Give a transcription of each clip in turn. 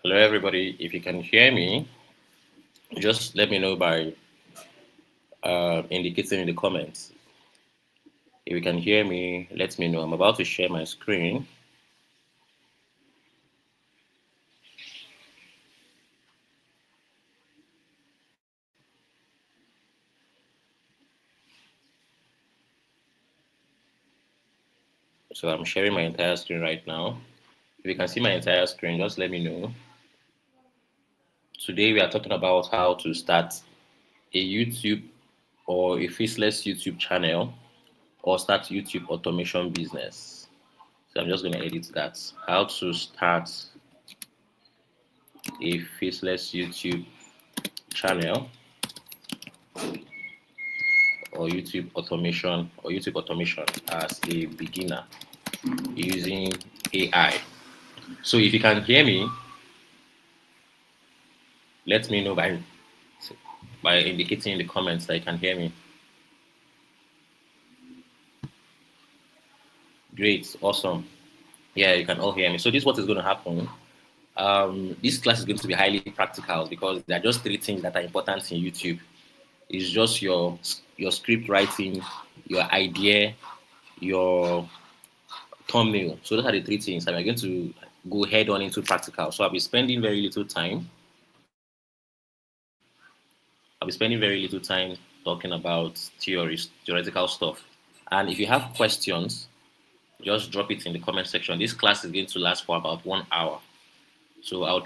Hello, everybody. If you can hear me, just let me know by indicating in the comments. If you can hear me, let me know. I'm about to share my screen. So I'm sharing my entire screen right now. If you can see my entire screen, just let me know. Today we are talking about how to start a YouTube or a faceless YouTube channel or start YouTube automation business. So I'm just going to edit that. How to start a faceless YouTube channel or YouTube automation as a beginner using AI. So if you can hear me, let me know by indicating in the comments that you can hear me. Great, awesome. Yeah, you can all hear me. So this is what is going to happen. This class is going to be highly practical because there are just three things that are important in YouTube. It's just your script writing, your idea, your thumbnail. So those are the three things. And we're going to go head on into practical. So I'll be spending very little time. I'll be spending very little time talking about theoretical stuff. And if you have questions, just drop it in the comment section. This class is going to last for about 1 hour. So I will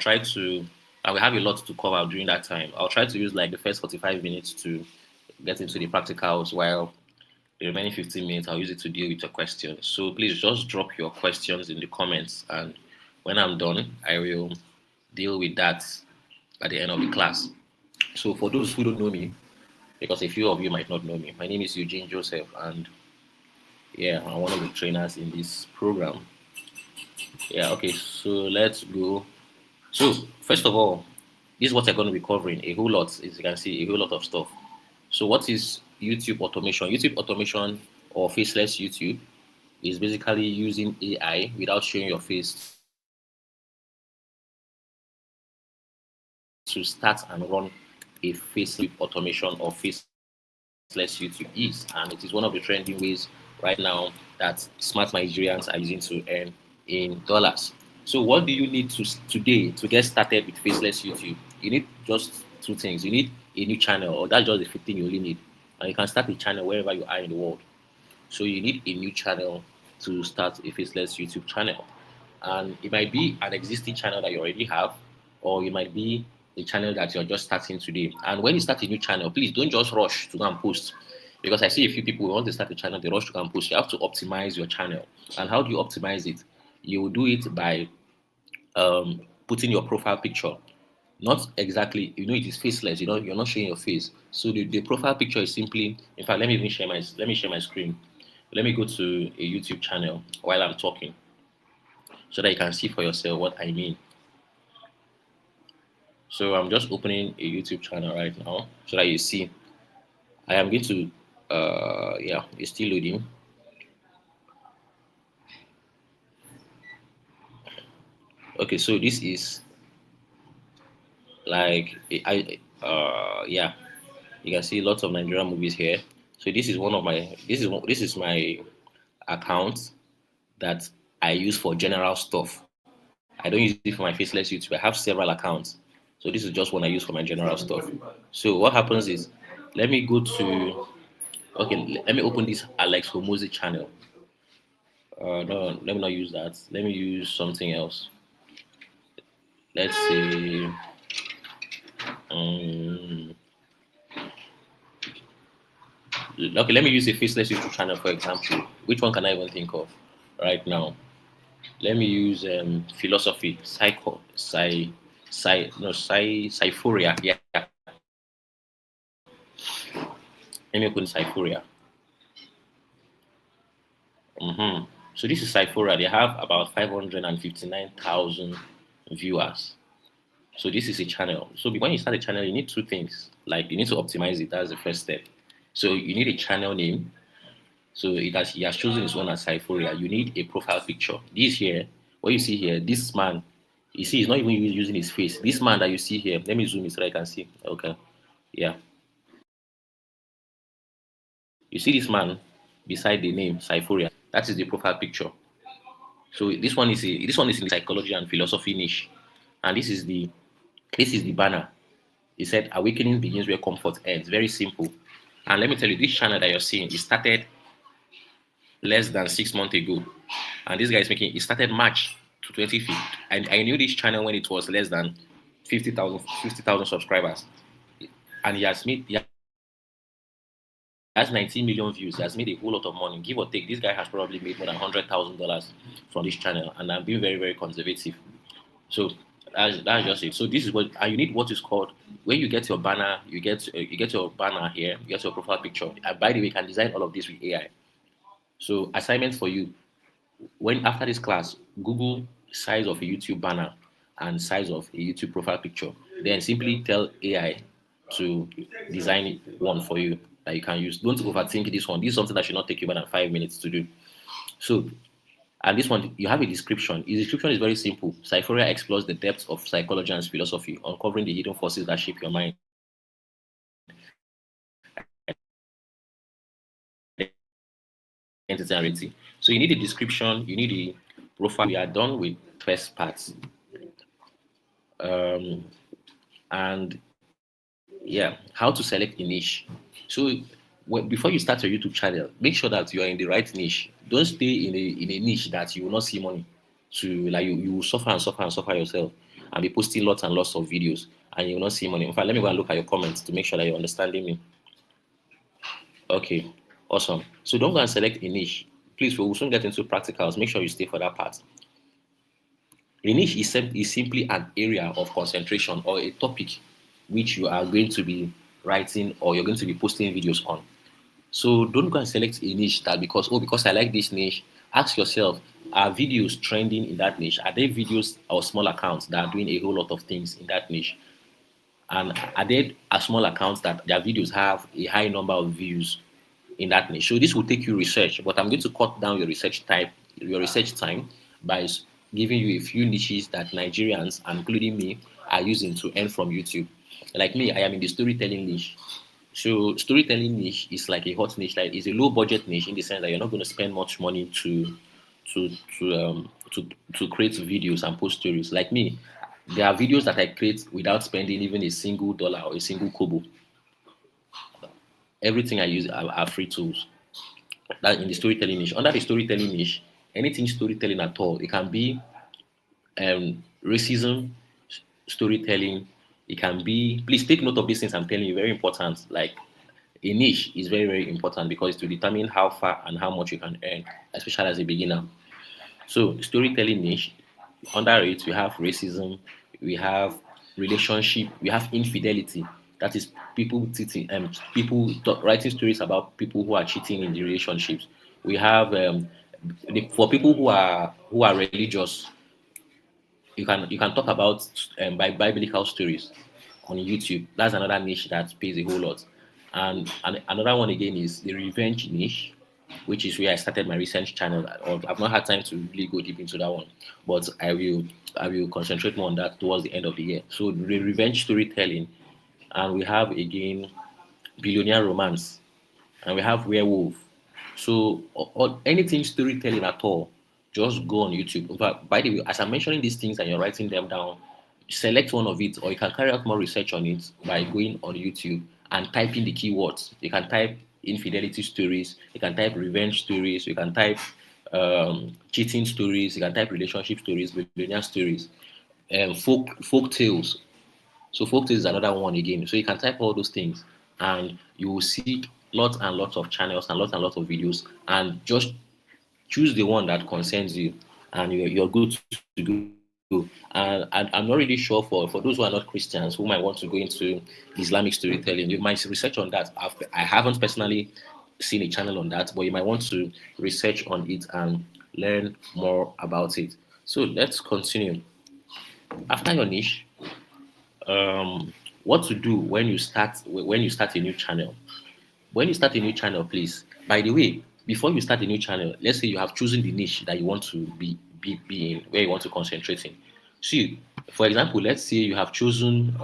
have a lot to cover during that time. I'll try to use like the first 45 minutes to get into the practicals while the remaining 15 minutes I'll use it to deal with your questions. So please just drop your questions in the comments, and when I'm done, I will deal with that at the end of the class. So for those who don't know me, because a few of you might not know me, my name is Eugene Joseph, and yeah, I'm one of the trainers in this program. Yeah, okay, so let's go. So first of all, this is what I'm going to be covering a whole lot. As you can see, a whole lot of stuff. So what is YouTube automation? YouTube automation or faceless YouTube is basically using AI without showing your face to start and run a faceless automation or faceless YouTube is. And it is one of the trending ways right now that smart Nigerians are using to earn in dollars. So what do you need today to get started with faceless YouTube? You need just two things. You need a new channel, or that's just the thing you only need. And you can start a channel wherever you are in the world. So you need a new channel to start a faceless YouTube channel. And it might be an existing channel that you already have, or it might be a channel that you're just starting today. And when you start a new channel, please don't just rush to go and post. Because I see a few people who want to start a channel, they rush to go and post. You have to optimize your channel. And how do you optimize it? You will do it by putting your profile picture. Not exactly, it is faceless. You're not showing your face. So the profile picture is simply. In fact, let me share my screen. Let me go to a YouTube channel while I'm talking, so that you can see for yourself what I mean. So I'm just opening a YouTube channel right now so that you see. I am going to, yeah, it's still loading. Okay, so this is like, yeah, you can see lots of Nigerian movies here. So this is my account that I use for general stuff. I don't use it for my faceless YouTube. I have several accounts. So this is just one I use for my general stuff. So what happens is, let me go to, okay, let me open this Alex Homozy channel. No, let me not use that. Let me use something else. Let's say, um, okay, let me use a faceless YouTube channel for example. Which one can I even think of right now? Let me use philosophy, psyphoria. Yeah, let me open psyphoria. So this is Cyphora. They have about 559,000 viewers. So this is a channel. So when you start a channel, you need two things. Like you need to optimize it. That's the first step. So you need a channel name. So he has chosen his one as Cyphoria. You need a profile picture. This here, what you see here, this man You see, he's not even using his face. This man that you see here, let me zoom it so I can see. Okay. Yeah. You see this man beside the name Cyphoria. That is the profile picture. So this one is in the psychology and philosophy niche. And this is the banner. He said awakening begins where comfort ends. Very simple. And let me tell you, this channel that you're seeing, it started less than 6 months ago. And this guy is making it started March to 2050. And I knew this channel when it was less than 50,000 subscribers. And he has 19 million views. He has made a whole lot of money. Give or take, this guy has probably made more than $100,000 from this channel. And I'm being very, very conservative. So that's just it. So this is what and you need what is called when you get your banner, you get your banner here, you get your profile picture. And by the way, you can design all of this with AI. So assignment for you: when after this class, Google size of a YouTube banner and size of a YouTube profile picture. Then simply tell AI to design one for you that you can use. Don't overthink this one. This is something that should not take you more than 5 minutes to do. So, and this one, you have a description. The description is very simple. Cyphoria explores the depths of psychology and philosophy, uncovering the hidden forces that shape your mind, identity, and reality. So you need a description, you need a profile. We are done with first parts. Um, and yeah, how to select a niche. So before you start your YouTube channel, make sure that you are in the right niche. Don't stay in a niche that you will not see money. To like you will suffer and suffer and suffer yourself and be posting lots and lots of videos and you will not see money. In fact, let me go and look at your comments to make sure that you're understanding me. Okay, awesome. So don't go and select a niche. Please, we will soon get into practicals. Make sure you stay for that part. A niche is simply an area of concentration or a topic which you are going to be writing or you're going to be posting videos on. So don't go and select a niche that because I like this niche. Ask yourself, are videos trending in that niche? Are there videos or small accounts that are doing a whole lot of things in that niche? And are there small accounts that their videos have a high number of views in that niche? So this will take you research, but I'm going to cut down your research time by giving you a few niches that Nigerians, including me, are using to earn from YouTube. Like me, I am in the storytelling niche. So storytelling niche is like a hot niche, like it's a low budget niche in the sense that you're not going to spend much money to to create videos and post stories. Like me, there are videos that I create without spending even a single dollar or a single kobo. Everything I use are free tools. That in the storytelling niche. Under the storytelling niche, anything storytelling at all, it can be racism storytelling. It can be. Please take note of these things I'm telling you. Very important. Like a niche is very, very important because to determine how far and how much you can earn, especially as a beginner. So storytelling niche, under it we have racism, we have relationship, we have infidelity. That is people cheating, writing stories about people who are cheating in the relationships. We have for people who are religious, you can talk about biblical stories on YouTube. That's another niche that pays a whole lot. And another one again is the revenge niche, which is where I started my research channel. I've not had time to really go deep into that one, but I will concentrate more on that towards the end of the year. So the revenge storytelling, and we have again billionaire romance, and we have werewolf. So anything storytelling at all, just go on YouTube. But by the way, as I'm mentioning these things and you're writing them down, select one of it, or you can carry out more research on it by going on YouTube and typing the keywords. You can type infidelity stories, you can type revenge stories, you can type cheating stories, you can type relationship stories, billionaire stories, folk tales. So folktales is another one again. So you can type all those things and you will see lots and lots of channels and lots of videos and just choose the one that concerns you and you're good to go. And I'm not really sure for those who are not Christians who might want to go into Islamic storytelling, you might research on that. I haven't personally seen a channel on that, but you might want to research on it and learn more about it. So let's continue. After your niche, what to do when you start a new channel. When you start a new channel, please, by the way, before you start a new channel, let's say you have chosen the niche that you want to be in, where you want to concentrate in. See, for example, let's say you have chosen,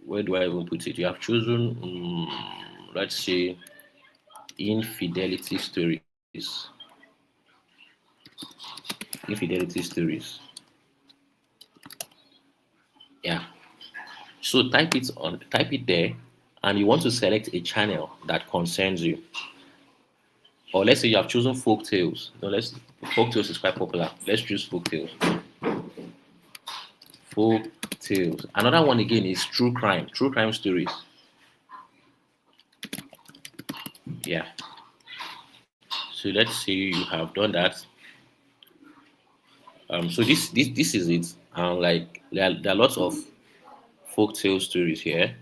where do I even put it? You have chosen, let's say, infidelity stories. Infidelity stories. Yeah. So type it there, and you want to select a channel that concerns you. Or let's say you have chosen folk tales. No, let's folk tales is quite popular. Let's choose folk tales. Folk tales. Another one again is true crime stories. Yeah. So let's say you have done that. So this is it. Like there are lots of folk tale stories here,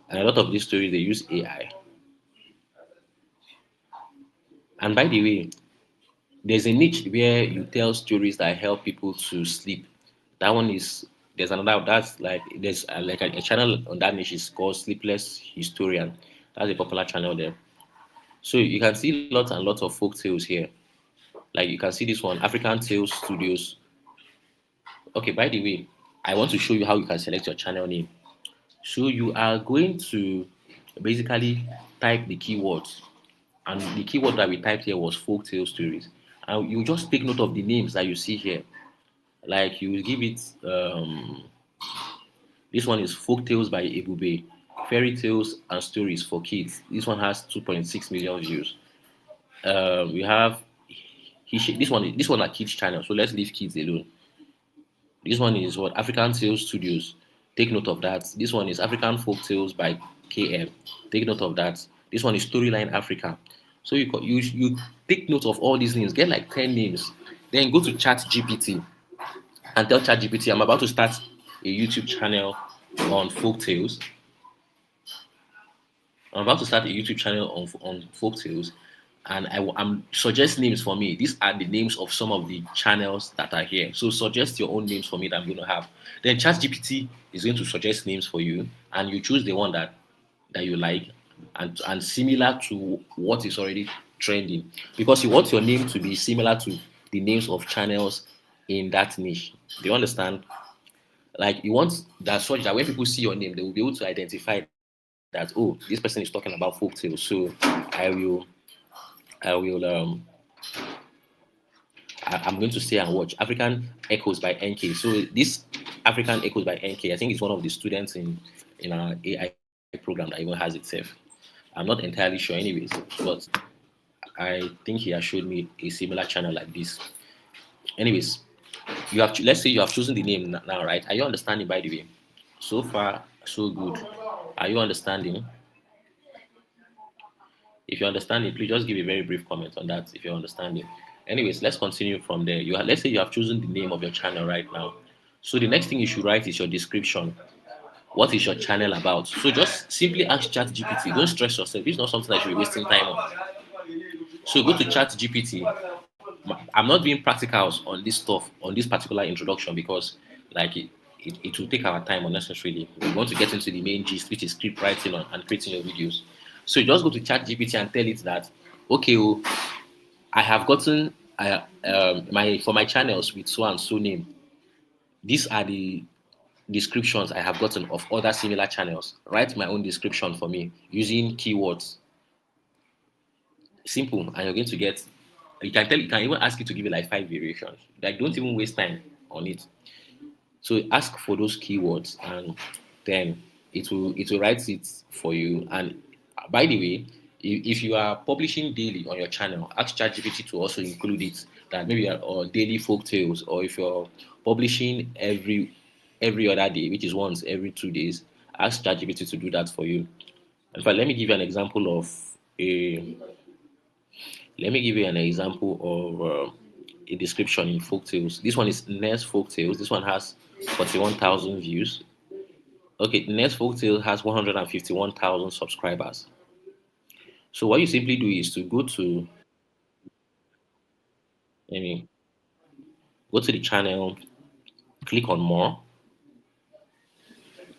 and a lot of these stories they use AI. And by the way, there's a niche where you tell stories that help people to sleep. That one is there's another that's like there's like a channel on that niche is called Sleepless Historian. That's a popular channel there. So you can see lots and lots of folk tales here. Like you can see this one, African Tales Studios. Okay, by the way, I want to show you how you can select your channel name. So you are going to basically type the keywords, and the keyword that we typed here was folk tale stories. And you just take note of the names that you see here. Like you will give it this one is folk tales by Ebube, fairy tales and stories for kids. This one has 2.6 million views. We have this one are kids channel, so let's leave kids alone. This one is what African Tales Studios. Take note of that. This one is African Folk Tales by KM. Take note of that. This one is Storyline Africa. So you take note of all these names. Get like 10 names. Then go to Chat GPT and tell Chat GPT I'm about to start a YouTube channel on folk tales. I'm about to start a YouTube channel on folk tales, and I'm suggest names for me. These are the names of some of the channels that are here. So suggest your own names for me that I'm going to have. Then ChatGPT is going to suggest names for you, and you choose the one that you like and similar to what is already trending, because you want your name to be similar to the names of channels in that niche. Do you understand? Like you want that such that when people see your name, they will be able to identify that, oh, this person is talking about folk tales. So I will I will I'm going to stay and watch African Echoes by NK. So this African Echoes by NK, I think it's one of the students in our AI program that even has itself. I'm not entirely sure, anyways, but I think he has showed me a similar channel like this. Anyways, let's say you have chosen the name now, right? Are you understanding? By the way, so far so good. Are you understanding? If you're understanding, please just give a very brief comment on that if you're understanding. Anyways, let's continue from there. Let's say you have chosen the name of your channel right now. So the next thing you should write is your description. What is your channel about? So just simply ask ChatGPT. Don't stress yourself. It's not something that you're wasting time on. So go to ChatGPT. I'm not doing practicals on this stuff, on this particular introduction, because like it will take our time unnecessarily. We want to get into the main gist, which is script writing and creating your videos. So you just go to ChatGPT and tell it that, okay, oh, I have gotten my for my channels with so and so name. These are the descriptions I have gotten of other similar channels. Write my own description for me using keywords. Simple, and you're going to get. You can even ask it to give you like 5 variations. Like don't even waste time on it. So ask for those keywords, and then it will write it for you. And by the way, if you are publishing daily on your channel, ask ChatGPT to also include it. That maybe or daily folk tales, or if you're publishing every other day, which is once every 2 days, ask ChatGPT to do that for you. In fact, let me give you an example of a description in folk tales. This one is Nest Folk Tales. This one has 41,000 views. Okay, Nest Folk Tales has 151,000 subscribers. So what you simply do is to I mean, go to the channel, click on more.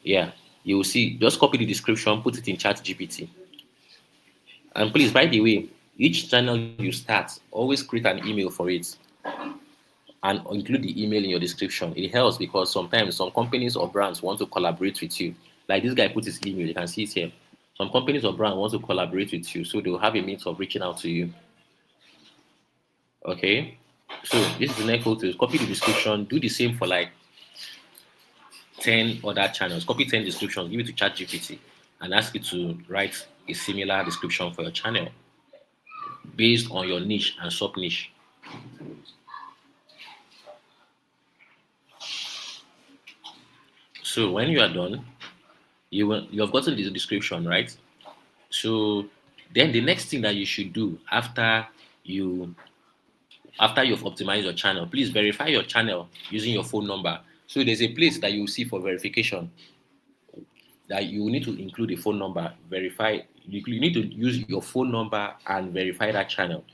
Yeah, you will see. Just copy the description, put it in Chat GPT. And please, by the way, Each channel you start, always create an email for it and include the email in your description. It helps because sometimes some companies or brands want to collaborate with you. Like this guy put his email, you can see it here. Some companies or brands want to collaborate with you, so they'll have a means of reaching out to you. Okay, so this is the next photo. Copy the description. Do the same for like 10 other channels. Copy 10 descriptions, give it to ChatGPT, and ask it to write a similar description for your channel based on your niche and sub niche. So when you are done, you have gotten the description, right? So then the next thing that you should do you you've optimized your channel, please verify your channel using your phone number. So there's a place that you will see for verification that you need to include a phone number, verify. You need to use your phone number and verify that channel.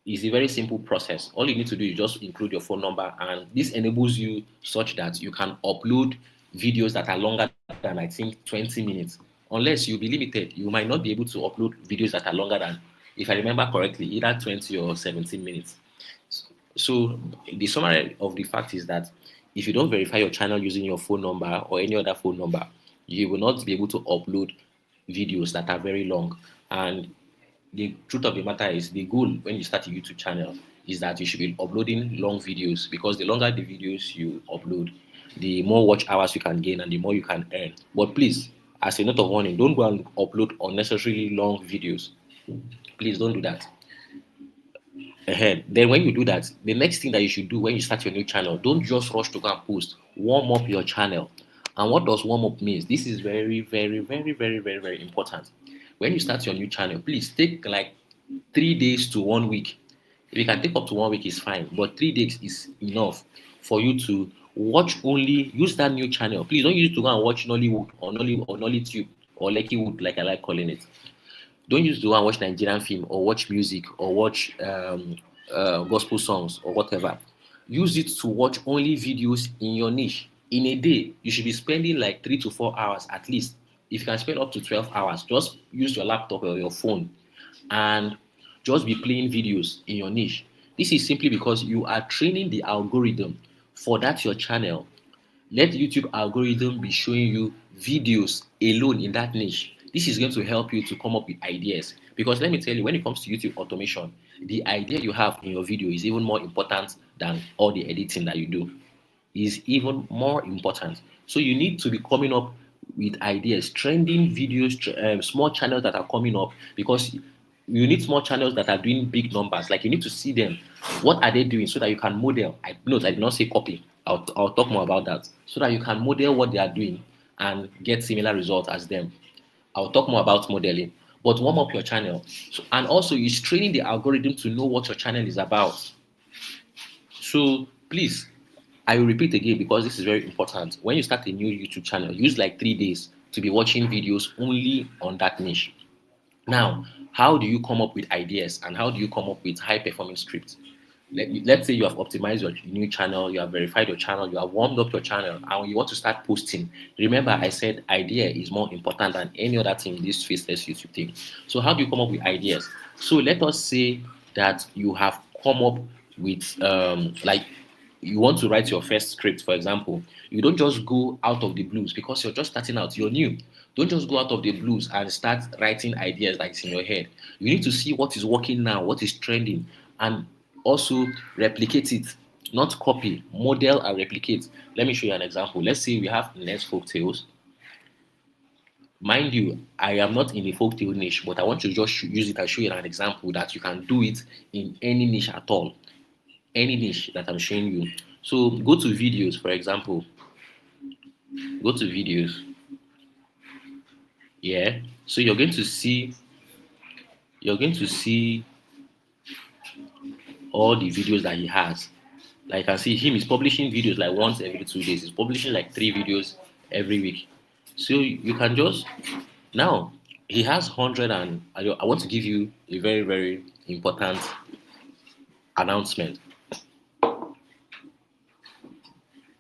It's a very simple process. All you need to do is just include your phone number, and this enables you such that you can upload videos that are longer than I think 20 minutes. Unless you be limited, you might not be able to upload videos that are longer than, if I remember correctly, either 20 or 17 minutes. So the summary of the fact is that if you don't verify your channel using your phone number or any other phone number, you will not be able to upload videos that are very long. And the truth of the matter is the goal when you start a YouTube channel is that you should be uploading long videos, because the longer the videos you upload, the more watch hours you can gain and the more you can earn. But please, as a note of warning, don't go and upload unnecessarily long videos. Please don't do that. Ahead. Then when you do that, the next thing that you should do when you start your new channel, don't just rush to go and post. Warm up your channel. And what does warm up means? This is very, very, very, very, very, very important. When you start your new channel, please take like 3 days to 1 week. If you can take up to 1 week, is fine, but 3 days is enough for you to watch only. Use that new channel. Please don't use it to go and watch Nollywood or Nollytube or Lekkywood, like I like calling it. Don't use to go and watch Nigerian film or watch music or watch gospel songs or whatever. Use it to watch only videos in your niche. In a day, you should be spending like 3 to 4 hours at least. If you can spend up to 12 hours, just use your laptop or your phone and just be playing videos in your niche. This is simply because you are training the algorithm for that your channel. Let the YouTube algorithm be showing you videos alone in that niche. This is going to help you to come up with ideas. Because let me tell you, when it comes to YouTube automation, the idea you have in your video is even more important than all the editing that you do. Is even more important. So you need to be coming up with ideas, trending videos, small channels that are coming up, because you need small channels that are doing big numbers. Like you need to see them. What are they doing so that you can model? I note I did not say copy. I'll talk more about that so that you can model what they are doing and get similar results as them. I'll talk more about modeling, but warm up your channel. So, and also, it's training the algorithm to know what your channel is about. So please, I will repeat again because this is very important. When you start a new YouTube channel, use like 3 days to be watching videos only on that niche. Now, how do you come up with ideas and how do you come up with high performing scripts? Let's say you have optimized your new channel, you have verified your channel, you have warmed up your channel, and you want to start posting. Remember, I said idea is more important than any other thing in this faceless YouTube thing. So, how do you come up with ideas? So, let us say that you have come up with, like, you want to write your first script, for example. You don't just go out of the blues because you're just starting out, you're new. Don't just go out of the blues and start writing ideas that's in your head. You need to see what is working now, what is trending, and also replicate it, not copy, model and replicate. Let me show you an example. Let's say we have next folk tales. Mind you, I am not in the folktale niche, but I want to just use it and show you an example that you can do it in any niche at all, any niche that I'm showing you. So go to videos, for example. Go to videos. Yeah. So you're going to see all the videos that he has. Like I can see him is publishing videos like once every 2 days. He's publishing like 3 videos every week. So you can just now he has 100, and I want to give you a very, very important announcement.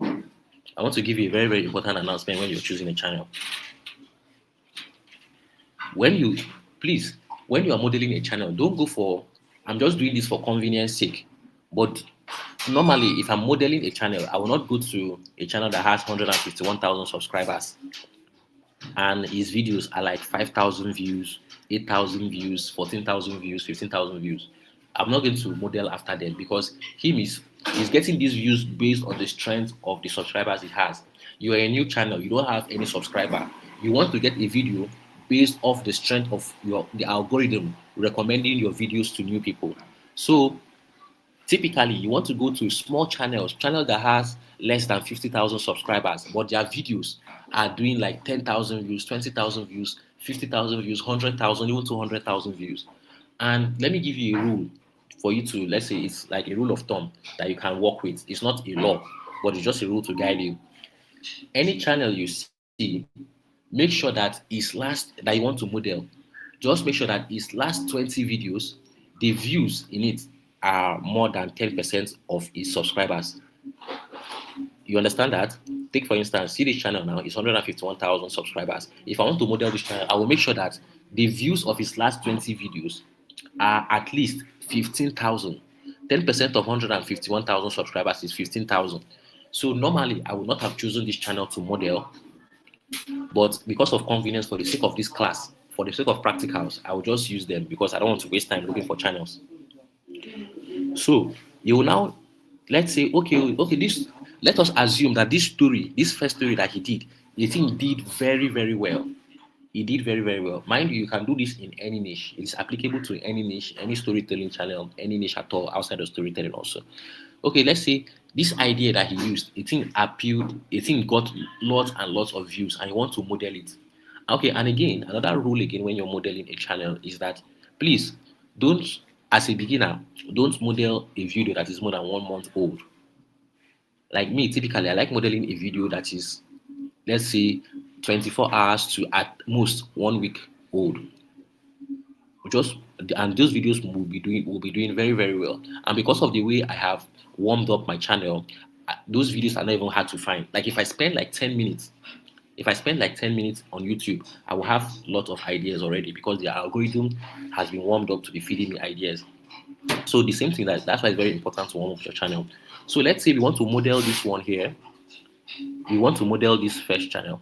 I want to give you a very, very important announcement when you're choosing a channel. When you please when you are modeling a channel, don't go for, I'm just doing this for convenience sake. But normally, if I'm modeling a channel, I will not go to a channel that has 151,000 subscribers and his videos are like 5,000 views, 8,000 views, 14,000 views, 15,000 views. I'm not going to model after them because him is he's getting these views based on the strength of the subscribers he has. You are a new channel, you don't have any subscriber. You want to get a video based off the strength of your the algorithm recommending your videos to new people. So typically, you want to go to small channels, channel that has less than 50,000 subscribers, but their videos are doing like 10,000 views, 20,000 views, 50,000 views, 100,000, even 200,000 views. And let me give you a rule for you to, let's say it's like a rule of thumb that you can work with. It's not a law, but it's just a rule to guide you. Any channel you see, make sure that his last, that you want to model, just make sure that his last 20 videos, the views in it are more than 10% of his subscribers. You understand that? Take for instance, see this channel now, it's 151,000 subscribers. If I want to model this channel, I will make sure that the views of his last 20 videos are at least 15,000. 10% of 151,000 subscribers is 15,000. So normally, I would not have chosen this channel to model, but because of convenience, for the sake of this class, for the sake of practicals, I will just use them because I don't want to waste time looking for channels. So you will now, let's say, okay, this, let us assume that this story, this first story that he did, the thing did very, very well. He did very, very well. Mind you, you can do this in any niche. It is applicable to any niche, any storytelling channel, any niche at all outside of storytelling also. Okay, let's say this idea that he used, it thing appealed, it thing got lots and lots of views, and you want to model it. Okay, and again, another rule again when you're modeling a channel is that please don't, as a beginner, don't model a video that is more than 1 month old. Like me, typically, I like modeling a video that is, let's say, 24 hours to at most 1 week old. Just, and those videos will be doing very, very well. And because of the way I have warmed up my channel, those videos are not even hard to find. Like if I spend like 10 minutes on YouTube, I will have a lot of ideas already because the algorithm has been warmed up to be feeding me ideas. So the same thing, that's why it's very important to warm up your channel. So let's say we want to model this one here. We want to model this first channel.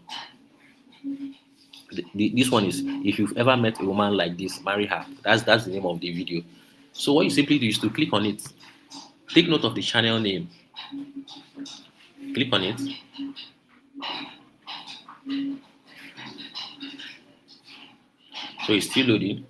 This one is, if you've ever met a woman like this, marry her. That's the name of the video. So what you simply do is to click on it. Take note of the channel name. Click on it. So it's still loading.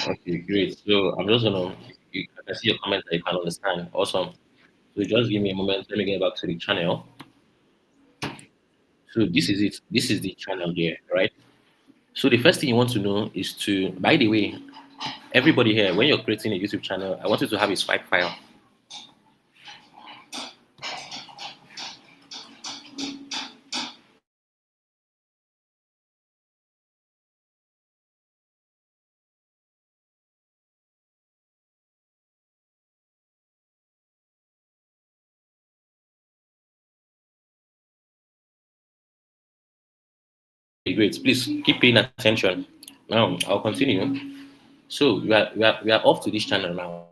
Okay, great. So I'm just gonna, you can see your comment that you can understand. Awesome. So just give me a moment. Let me get back to the channel. So this is it. This is the channel here, right? So the first thing you want to know is to, by the way, everybody here, when you're creating a YouTube channel, I want you to have a swipe file. Okay, great. Please keep paying attention. Now I'll continue. So we are off to this channel now.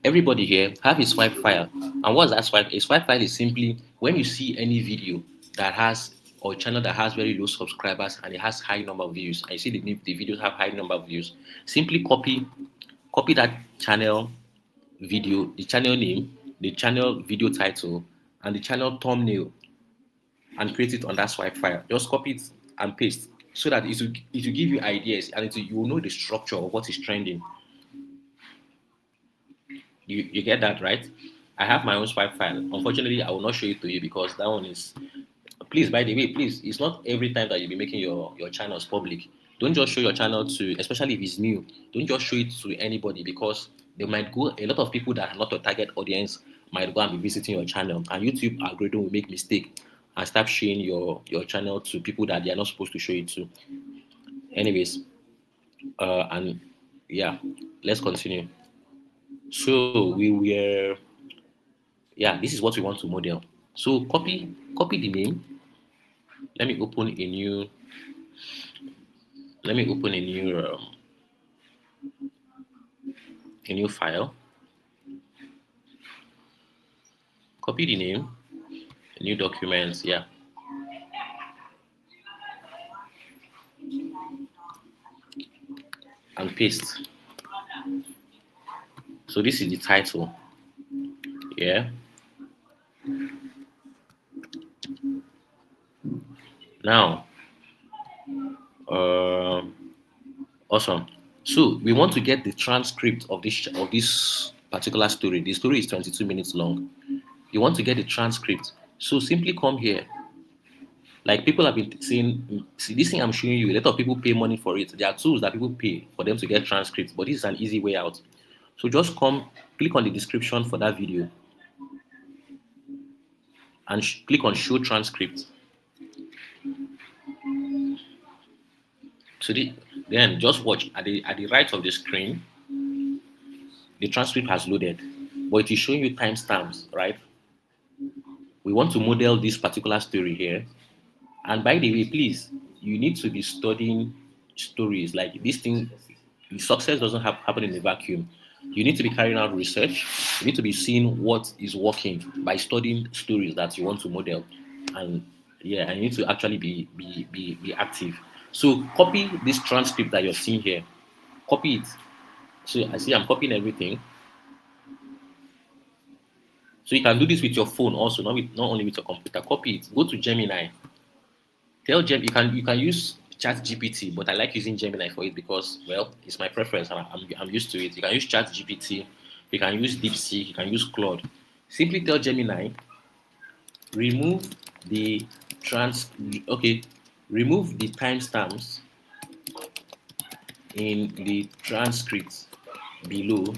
Everybody here have a swipe file. And what's that swipe? A swipe file is simply when you see any video that has, or channel that has very low subscribers and it has high number of views, and you see the videos have high number of views, simply copy that channel video, the channel name, the channel video title, and the channel thumbnail and create it on that swipe file. Just copy it and paste so that it will give you ideas and you will know the structure of what is trending. You get that, right? I have my own swipe file. Unfortunately, I will not show it to you because that one is. Please, by the way, please, it's not every time that you'll be making your channels public. Don't just show your channel to, especially if it's new. Don't just show it to anybody because they might go. A lot of people that are not your target audience might go and be visiting your channel, and YouTube algorithm will make mistake and start showing your channel to people that they are not supposed to show it to. Anyways, and Yeah, let's continue. So we were, yeah, this is what we want to model. So copy the name. Let me open a new, let me open a new file. Copy the name, new documents, yeah, and paste. So this is the title. Yeah. Now, um, awesome. So we want to get the transcript of this particular story. The story is 22 minutes long. You want to get the transcript. So simply come here. Like people have been saying, see this thing I'm showing you, a lot of people pay money for it. There are tools that people pay for them to get transcripts, but this is an easy way out. So just come, click on the description for that video and click on show transcript. So then just watch at the right of the screen, the transcript has loaded, but it is showing you timestamps, right? We want to model this particular story here. And by the way, please, you need to be studying stories like this thing. Success doesn't happen in a vacuum. You need to be carrying out research. You need to be seeing what is working by studying stories that you want to model. And yeah, and you need to actually be active. So copy this transcript that you're seeing here. Copy it. So I see I'm copying everything. So you can do this with your phone also, not only with your computer. Copy it. Go to Gemini. Tell Gem you can use Chat GPT, but I like using Gemini for it because well, it's my preference and I'm used to it. You can use Chat GPT, you can use DeepSeek, you can use Claude. Simply tell Gemini, remove the trans okay, remove the timestamps in the transcript below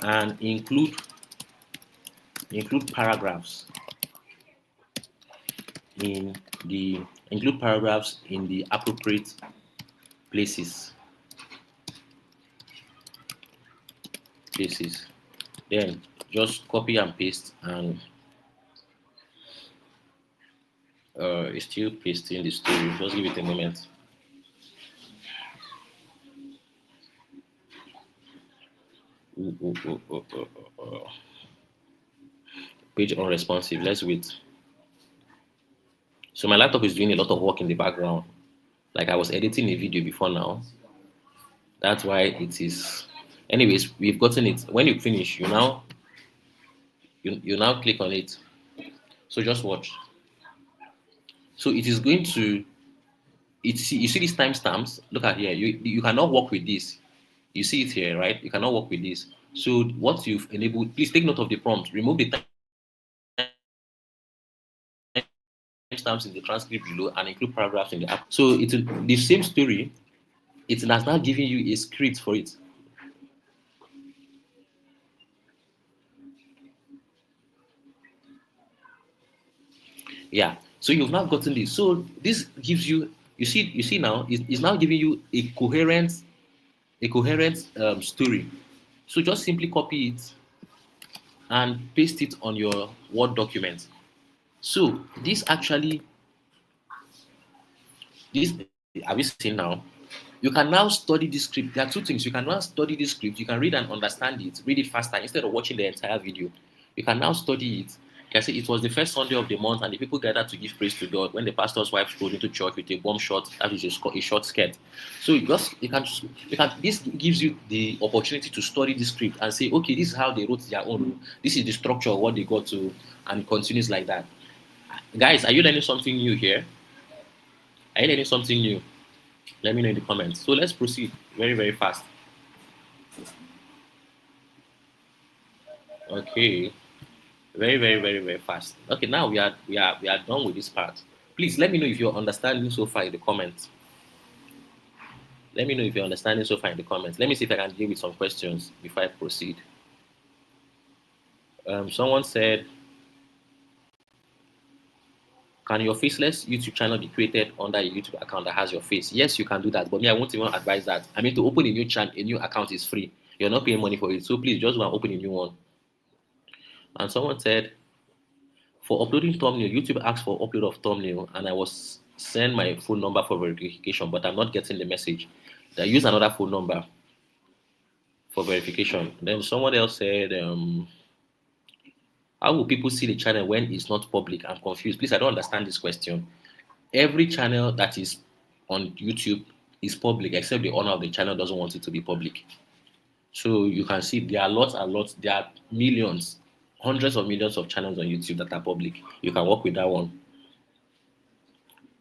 and include paragraphs in the include paragraphs in the appropriate places. Then just copy and paste, and it's still pasting the story. Just give it a moment. Page unresponsive. Let's wait. So my laptop is doing a lot of work in the background. Like I was editing a video before now. That's why it is. Anyways, we've gotten it. When you finish, you now click on it. So just watch. So it is going to. You see these timestamps. Look at here. You cannot work with this. You see it here, right? You cannot work with this. So what you've enabled, please take note of the prompt. Remove the timestamps in the transcript below and include paragraphs in the app. So it's the same story. It has now given you a script for it. Yeah. So you've now gotten this. So this gives you, you see now, it's now giving you a coherent story. So just simply copy it and paste it on your Word document. So this have you seen now? You can now study this script. There are two things. You can now study this script. You can read and understand it, read it faster instead of watching the entire video. You can now study it. You can say it was the first Sunday of the month, and the people gathered to give praise to God when the pastor's wife strode into church with a bomb short, that is a short skirt. So this gives you the opportunity to study the script and say, okay, this is how they wrote their own. This is the structure of what they got to, and it continues like that. Guys, are you learning something new here? Are you learning something new? Let me know in the comments. So let's proceed very, very fast. Okay. Very, very, very, very fast. Okay, now we are done with this part. Please let me know if you're understanding so far in the comments. Let me know if you're understanding so far in the comments. Let me see if I can deal with some questions before I proceed. Someone said Can your faceless YouTube channel be created under a YouTube account that has your face? Yes, you can do that. But me, I won't even advise that. I mean, to open a new channel, a new account is free. You're not paying money for it. So please just go and open a new one. And someone said, for uploading thumbnail, YouTube asked for upload of thumbnail, and I was send my phone number for verification, but I'm not getting the message. I use another phone number for verification. Then someone else said, how will people see the channel when it's not public? I'm confused. Please, I don't understand this question. Every channel that is on YouTube is public, except the owner of the channel doesn't want it to be public. So you can see there are lots and lots, there are millions, hundreds of millions of channels on YouTube that are public. You can work with that one.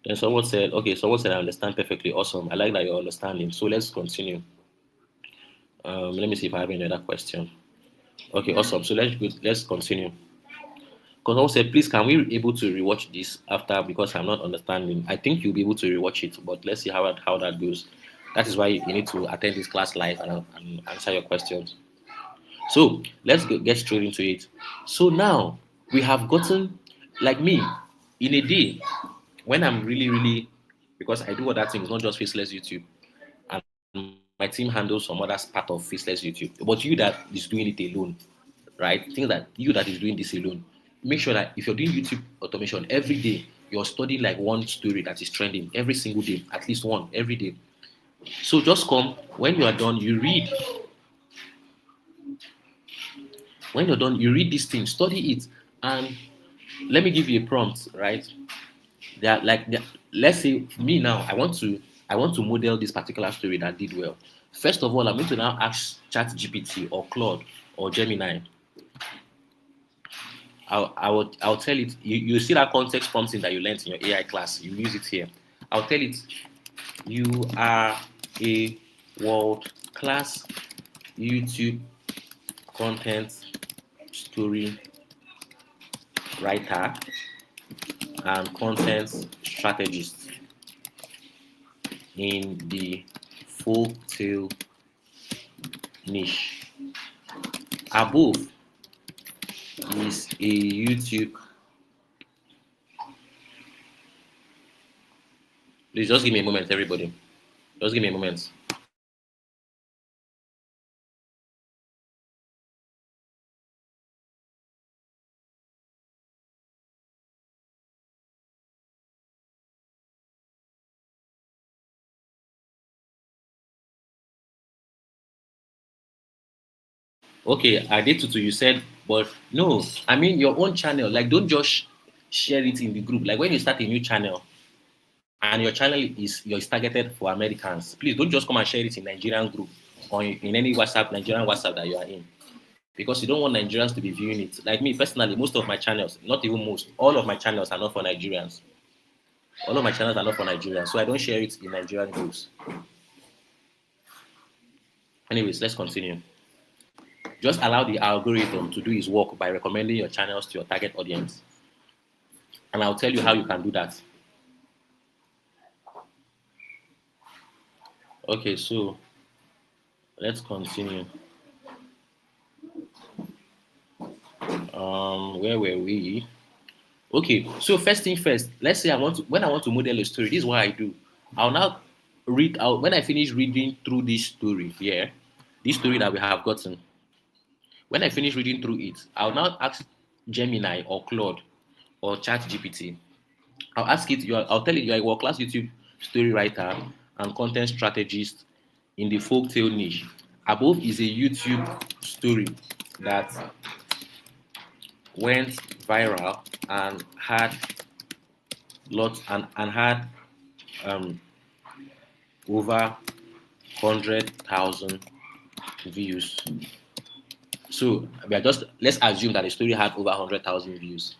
Then someone said, okay, someone said, I understand perfectly. Awesome. I like that you're understanding. So let's continue. Let me see if I have any other question. Okay, awesome. So let's continue. Because someone said, please, can we be able to rewatch this after, because I'm not understanding. I think you'll be able to rewatch it, but let's see how that goes. That is why you need to attend this class live and answer your questions. So let's get straight into it. So now we have gotten, like me, in a day, when I'm really, really, because I do other things, not just faceless YouTube, and my team handles some other part of faceless YouTube. But you that is doing it alone, right? Think that you that is doing this alone, make sure that if you're doing YouTube automation every day, you're studying like one story that is trending every single day, at least one every day. So just come when you are done, you read. When you're done, you read this thing, study it, and let me give you a prompt, right? Let's say me now, I want to model this particular story that did well. First of all, I'm going to now ask ChatGPT or Claude or Gemini. I'll tell it. You see that context prompting that you learned in your AI class. You use it here. I'll tell it, you are a world class YouTube content story writer and content strategist in the folktale niche. Above is a YouTube. Please just give me a moment, everybody. Just give me a moment. Okay, I did tutu. You said, but no, I mean your own channel. Like, don't just share it in the group. Like when you start a new channel and your channel is targeted for Americans, please don't just come and share it in Nigerian group or in any WhatsApp Nigerian WhatsApp that you are in, because you don't want Nigerians to be viewing it. Like me personally, most of my channels, not even most, all of my channels are not for Nigerians. All of my channels are not for Nigerians, so I don't share it in Nigerian groups. Anyways, let's continue. Just allow the algorithm to do its work by recommending your channels to your target audience. And I'll tell you how you can do that. Okay, so let's continue. Where were we? Okay, so first thing first, let's say when I want to model a story, this is what I do. I'll now read out when I finish reading through this story here, this story that we have gotten. When I finish reading through it, I'll now ask Gemini or Claude or ChatGPT. I'll tell it you're a world class YouTube story writer and content strategist in the folktale niche. Above is a YouTube story that went viral and had lots and had um, over 100,000 views. So we are just let's assume that the story had over 100,000 views.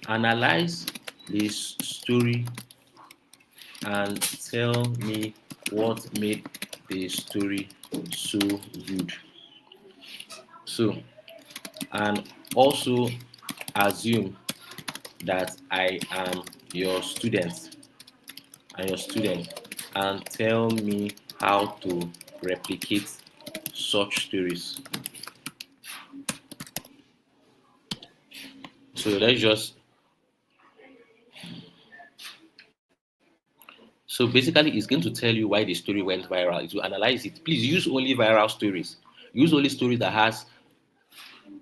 Analyze this story and tell me what made the story so good. So, and also assume that I am your student and tell me how to replicate such stories. So let's just So basically, it's going to tell you why the story went viral. It will analyze it. Please use only viral stories. Use only stories that has,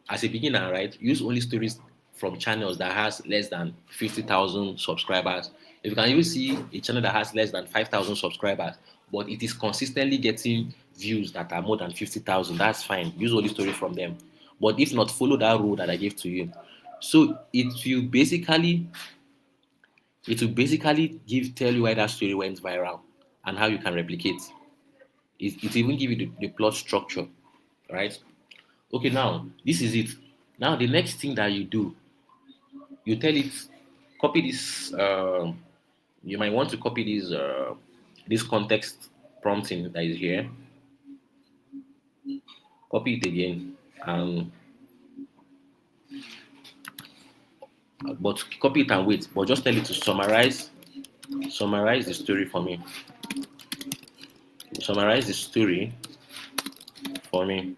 as a beginner, right? Use only stories from channels that has less than 50,000 subscribers. If you can even see a channel that has less than 5,000 subscribers, but it is consistently getting views that are more than 50,000, that's fine. Use only stories from them. But if not, follow that rule that I gave to you. So it will basically tell you why that story went viral and how you can replicate. It even give you the plot structure, right? Okay, now this is it. Now the next thing that you do, you tell it, copy this. You might want to copy this context prompting that is here. Copy it again, but copy it and wait. But just tell it to summarize the story for me. Summarize the story for me.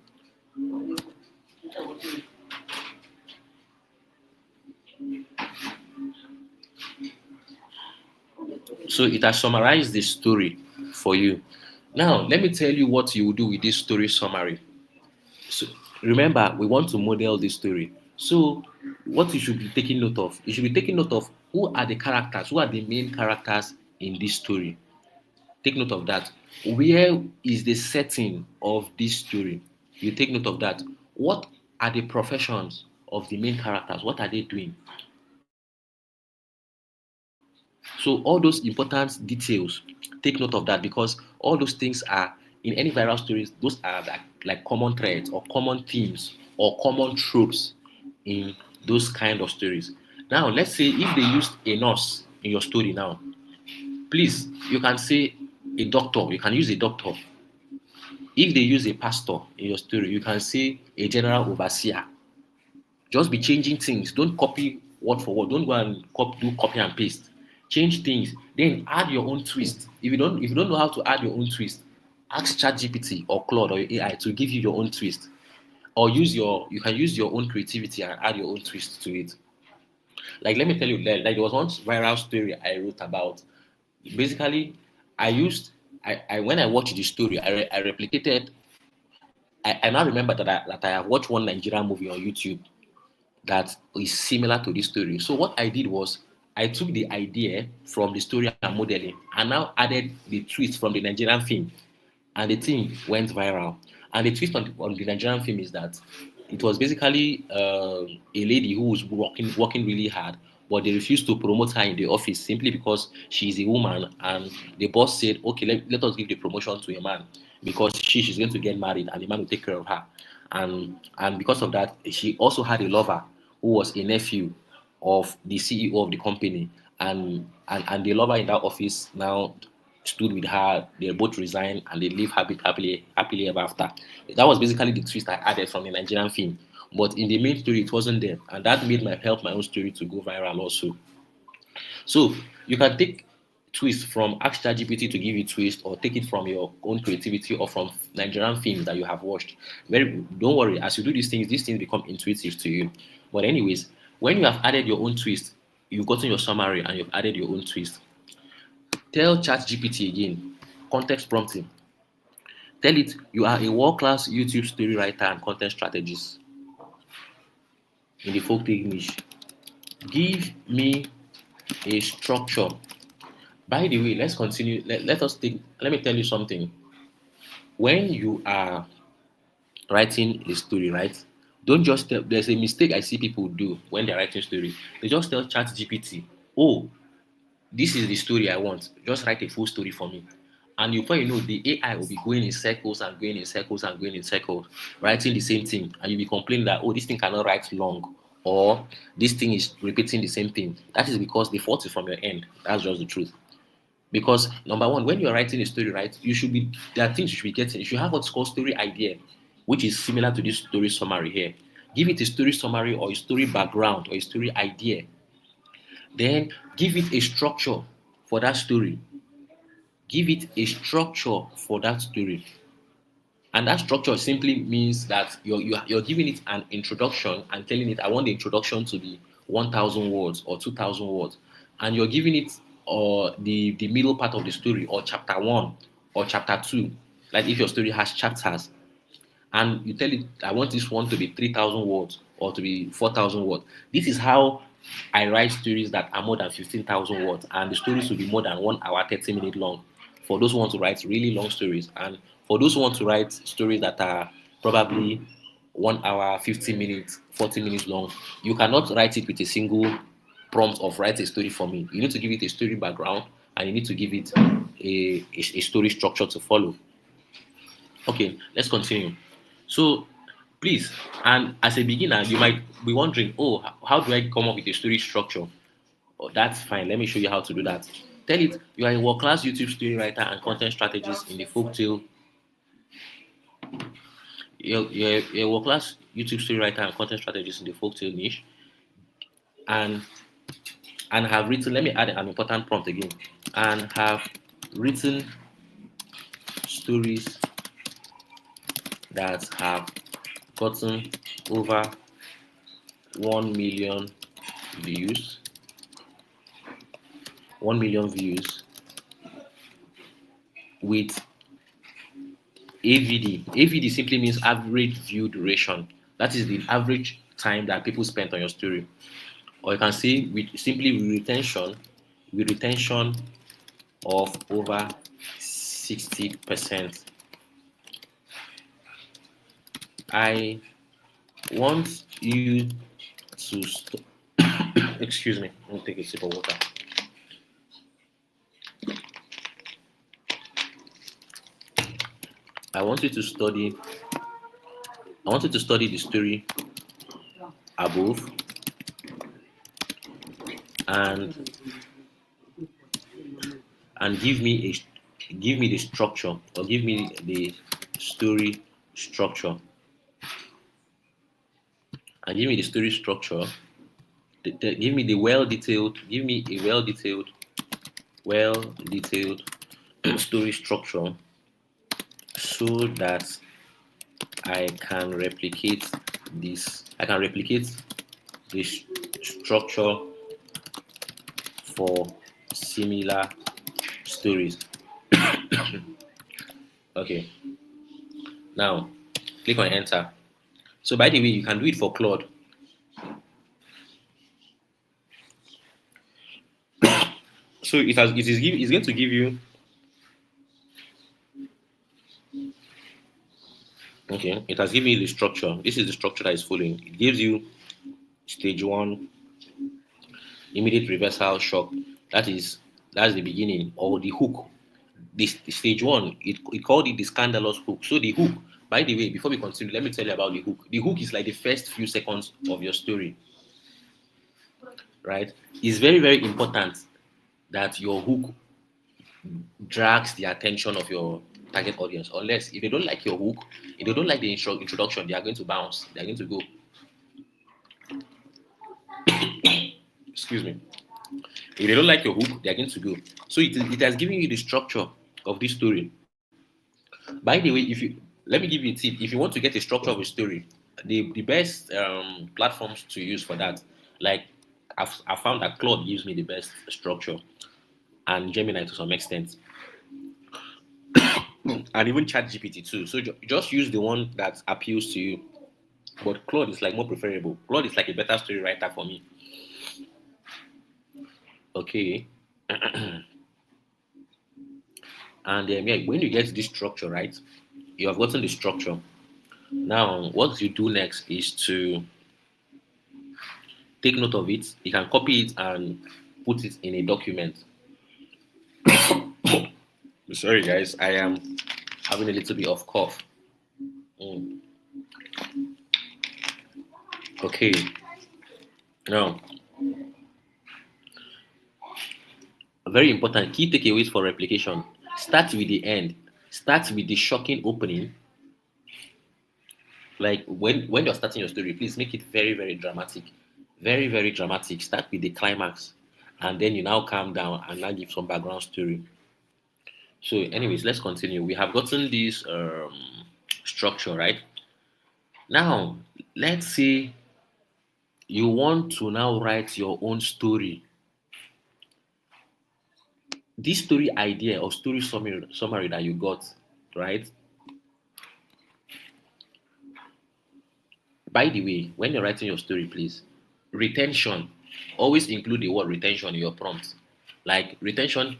So it has summarized the story for you. Now, let me tell you what you will do with this story summary. So remember, we want to model this story. So what you should be taking note of, you should be taking note of who are the characters, who are the main characters in this story. Take note of that. Where is the setting of this story? You take note of that. What are the professions of the main characters? What are they doing? So all those important details, take note of that, because all those things are in any viral stories. Those are like common threads or common themes or common tropes in those kind of stories. Now, let's say if they used a nurse in your story, now, please, you can say a doctor. You can use a doctor. If they use a pastor in your story, you can say a general overseer. Just be changing things. Don't copy word for word. Don't go and do copy and paste. Change things. Then add your own twist. If you don't know how to add your own twist, ask ChatGPT or Claude or your AI to give you your own twist. Or you can use your own creativity and add your own twist to it. Like, let me tell you, like there was one viral story I wrote about. Basically, I used I when I watched the story, I replicated. I now remember that I have watched one Nigerian movie on YouTube that is similar to this story. So what I did was I took the idea from the story I'm modeling and now added the twist from the Nigerian film, and the thing went viral. And the twist on the Nigerian film is that it was basically a lady who was working really hard, but they refused to promote her in the office simply because she's a woman, and the boss said, okay, let us give the promotion to a man because she's going to get married and the man will take care of her. And because of that, she also had a lover who was a nephew of the CEO of the company, and the lover in that office now stood with her. They both resigned and they live happily ever after. That was basically the twist I added from the Nigerian film. But in the main story, it wasn't there, and that made my own story to go viral also. So you can take twist from Ask ChatGPT to give you twist, or take it from your own creativity or from Nigerian films that you have watched. Don't worry, as you do these things become intuitive to you. But anyways, when you have added your own twist, you've gotten your summary and you've added your own twist. Tell ChatGPT again, context prompting. Tell it you are a world-class YouTube story writer and content strategist in the folk tale niche. Give me a structure. By the way, let's continue. Let me tell you something. When you are writing a story, right? Don't just tell, there's a mistake I see people do when they're writing story. They just tell ChatGPT, oh, this is the story I want. Just write a full story for me. And before you know, the AI will be going in circles and going in circles and going in circles, writing the same thing. And you'll be complaining that, oh, this thing cannot write long, or this thing is repeating the same thing. That is because the fault is from your end. That's just the truth. Because number one, when you're writing a story, right, there are things you should be getting. You should have what's called story idea, which is similar to this story summary here. Give it a story summary or a story background or a story idea. Then give it a structure for that story. Give it a structure for that story. And that structure simply means that you're giving it an introduction and telling it, I want the introduction to be 1,000 words or 2,000 words. And you're giving it or the middle part of the story, or chapter one or chapter two. Like if your story has chapters, and you tell it, I want this one to be 3,000 words or to be 4,000 words. This is how I write stories that are more than 15,000 words, and the stories will be more than 1 hour, 30 minutes long. For those who want to write really long stories, and for those who want to write stories that are probably 1 hour, 50 minutes, 40 minutes long, you cannot write it with a single prompt of write a story for me. You need to give it a story background, and you need to give it a story structure to follow. Okay, let's continue. So, please, and as a beginner, you might be wondering, oh, how do I come up with a story structure? Oh, that's fine. Let me show you how to do that. Tell it you are a world-class YouTube story writer and content strategist in the folktale. You're a world-class YouTube story writer and content strategist in the folktale niche, and have written. Let me add an important prompt again. And have written stories that have gotten over 1 million views, 1 million views with AVD. AVD simply means average view duration. That is the average time that people spent on your story. Or you can say with retention of over 60%. I want you to excuse me, let me take a sip of water. I want you to study the story above, and give me the structure, or give me the story structure, and give me the story structure. Give me the give me a well detailed story structure, so that I can replicate this. I can replicate this structure for similar stories. Okay. Now, click on enter. So, by the way, you can do it for Claude. So it's going to give you. Okay, it has given you the structure. This is the structure that is following. It gives you stage one, immediate reversal shock. That's the beginning, or the hook. This stage one, it called it the scandalous hook. So the hook, by the way, before we continue, let me tell you about the hook. The hook is like the first few seconds of your story, right? It's very, very important that your hook drags the attention of your target audience. Unless if they don't like your hook, if they don't like the introduction, they are going to bounce. They are going to go. Excuse me. If they don't like your hook, they are going to go. So it has given you the structure of this story. By the way, if you let me give you a tip. If you want to get a structure of a story, the best platforms to use for that, like I found that Claude gives me the best structure, and Gemini to some extent, and even ChatGPT too. So just use the one that appeals to you. But Claude is like more preferable. Claude is like a better story writer for me. Okay. And yeah, when you get this structure, right, you have gotten the structure. Now, what you do next is to take note of it. You can copy it and put it in a document. Sorry, guys, I am having a little bit of cough. Mm. Okay. Now, very important key takeaways for replication. Start with the end. Start with the shocking opening. Like when you're starting your story, please make it very, very dramatic. Very, very dramatic. Start with the climax. And then you now calm down and now give some background story. So, anyways, let's continue. We have gotten this structure, right? Now, let's say you want to now write your own story. this story idea or story summary that you got, right? By the way, when you're writing your story, please, retention, always include the word retention in your prompt. Like retention,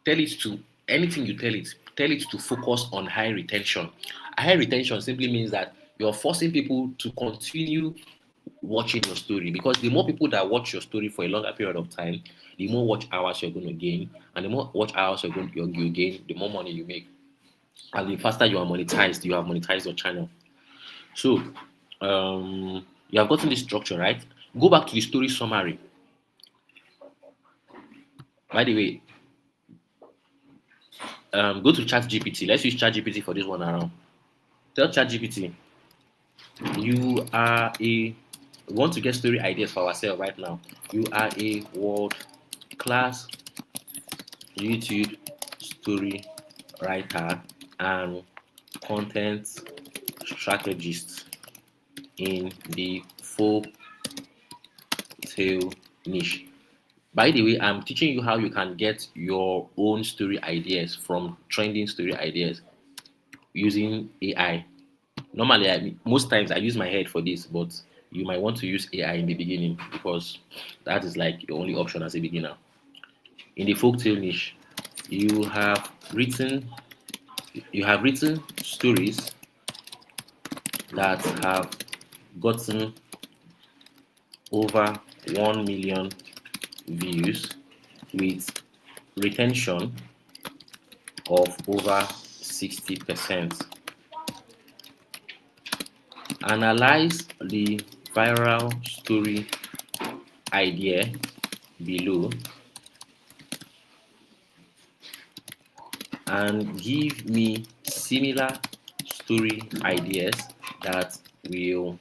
tell it to anything you tell it to focus on high retention. High retention simply means that you're forcing people to continue watching your story, because the more people that watch your story for a longer period of time, the more watch hours you're going to gain, and the more watch hours you gain, the more money you make, and the faster you are monetized, you have monetized your channel. So you have gotten this structure, right? Go back to the story summary. By the way, go to chat gpt. Let's use chat gpt for this one around. Tell chat gpt you are a we want to get story ideas for ourselves right now. You are a world class YouTube story writer and content strategist in the folk tale niche. By the way, I'm teaching you how you can get your own story ideas from trending story ideas using AI. Normally, most times I use my head for this, but you might want to use AI in the beginning because that is like your only option as a beginner. In the folktale niche, you have written stories that have gotten over 1 million views with retention of over 60%. Analyze the viral story idea below and give me similar story ideas that will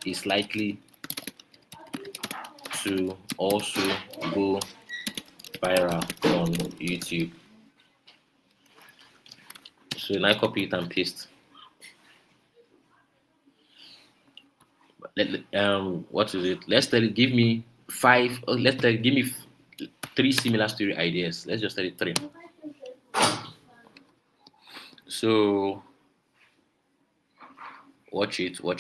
is likely to also go viral on YouTube. So now copy it and paste. What is it? Let's tell it. Give me five. Let's tell it. Give me three similar story ideas. Let's just tell it three. So watch it. So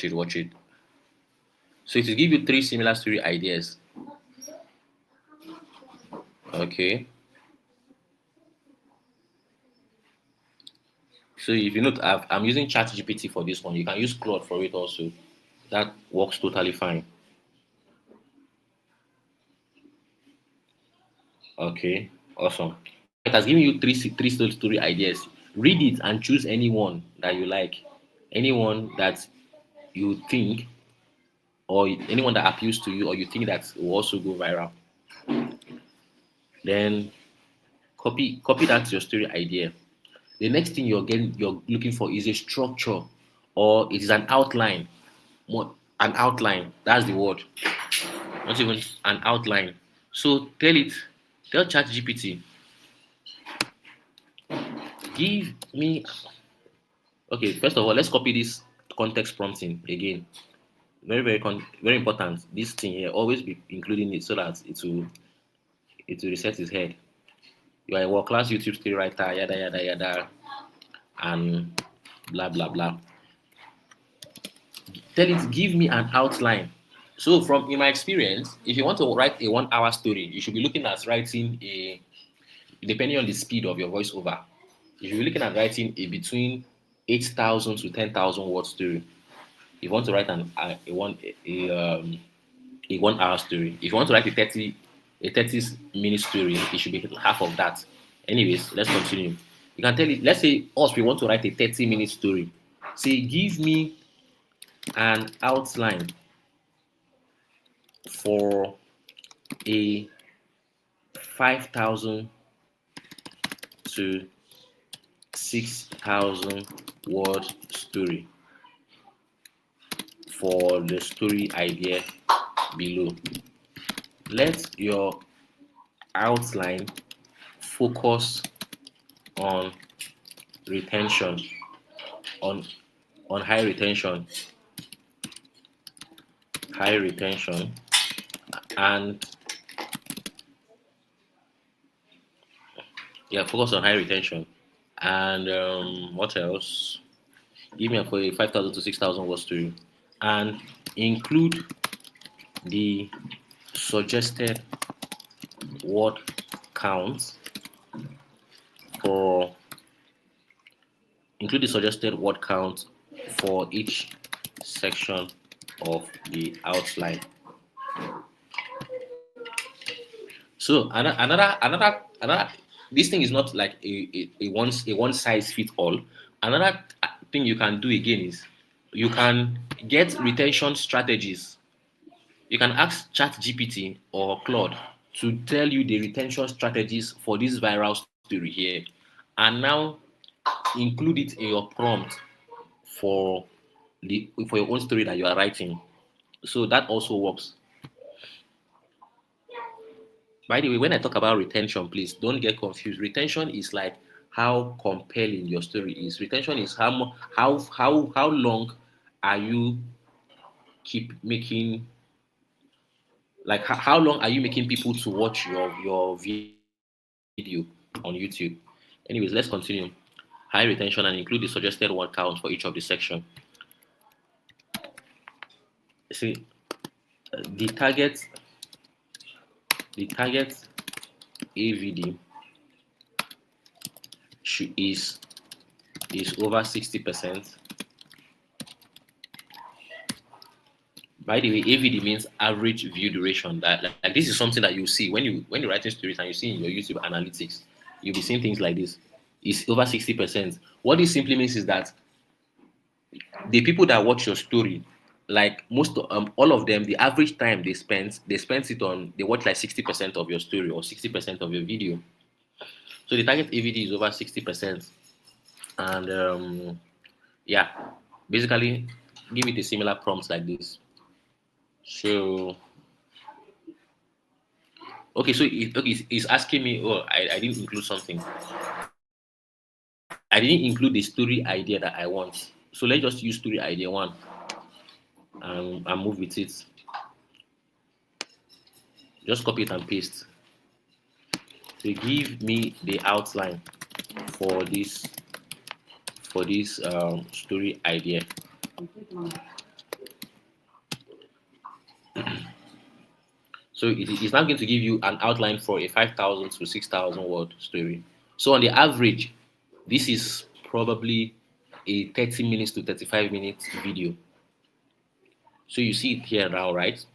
it will give you three similar story ideas. Okay. So if you note, I'm using ChatGPT for this one. You can use Claude for it also. That works totally fine. Okay, awesome. It has given you three story ideas. Read it and choose any one that you like, anyone that you think, or anyone that appeals to you, or you think that will also go viral. Then copy that to your story idea. The next thing you're looking for is a structure, or it is an outline. An outline. That's the word. Not even an outline. So tell ChatGPT, give me. Okay, first of all, let's copy this context prompting again. Very important. This thing here, always be including it so that it will reset his head. You are a world class YouTube story writer, yada yada yada, and blah blah blah. Tell it, give me an outline. So, from in my experience, if you want to write a 1 hour story, you should be looking at writing a, depending on the speed of your voiceover, you should be looking at writing a between 8,000 to 10,000 word story. If you want to write a 1 hour story, if you want to write a 30 minute story, it should be half of that. Anyways, let's continue. You can tell it. Let's say us we want to write a 30-minute story. Say, give me an outline for a 5,000 to 6,000 word story for the story idea below. Let your outline focus on retention, on high retention, and Yeah, focus on high retention. And what else? Give me for a 5,000 to 6,000 word story, and include the suggested word count for for each section of the outline. So another this thing is not like a one size fit all. Another thing you can do again is you can get retention strategies. You can ask ChatGPT or Claude to tell you the retention strategies for this viral story here, and now include it in your prompt for for your own story that you are writing. So that also works. By the way, when I talk about retention, please don't get confused. Retention is like how compelling your story is. Retention is how long are you keep making, like how long are you making people to watch your video on YouTube. Anyways, let's continue. High retention and include the suggested word count for each of the section. See, the target AVD is over 60%. By the way, AVD means average view duration. That like this is something that you see when you're writing stories and you see in your YouTube analytics, you'll be seeing things like this. It's over 60%. What this simply means is that the people that watch your story, like all of them, the average time they spend it on, they watch like 60% of your story or 60% of your video. So the target AVD is over 60%, and yeah, basically give it a similar prompt like this. So okay, so it's asking me, oh, I didn't include something. I didn't include the story idea that I want. So let's just use story idea one and move with it. Just copy it and paste. So give me the outline for this story idea. So it is now going to give you an outline for a 5,000 to 6,000 word story. So on the average, this is probably a 30 minutes to 35 minutes video. So you see it here now, right?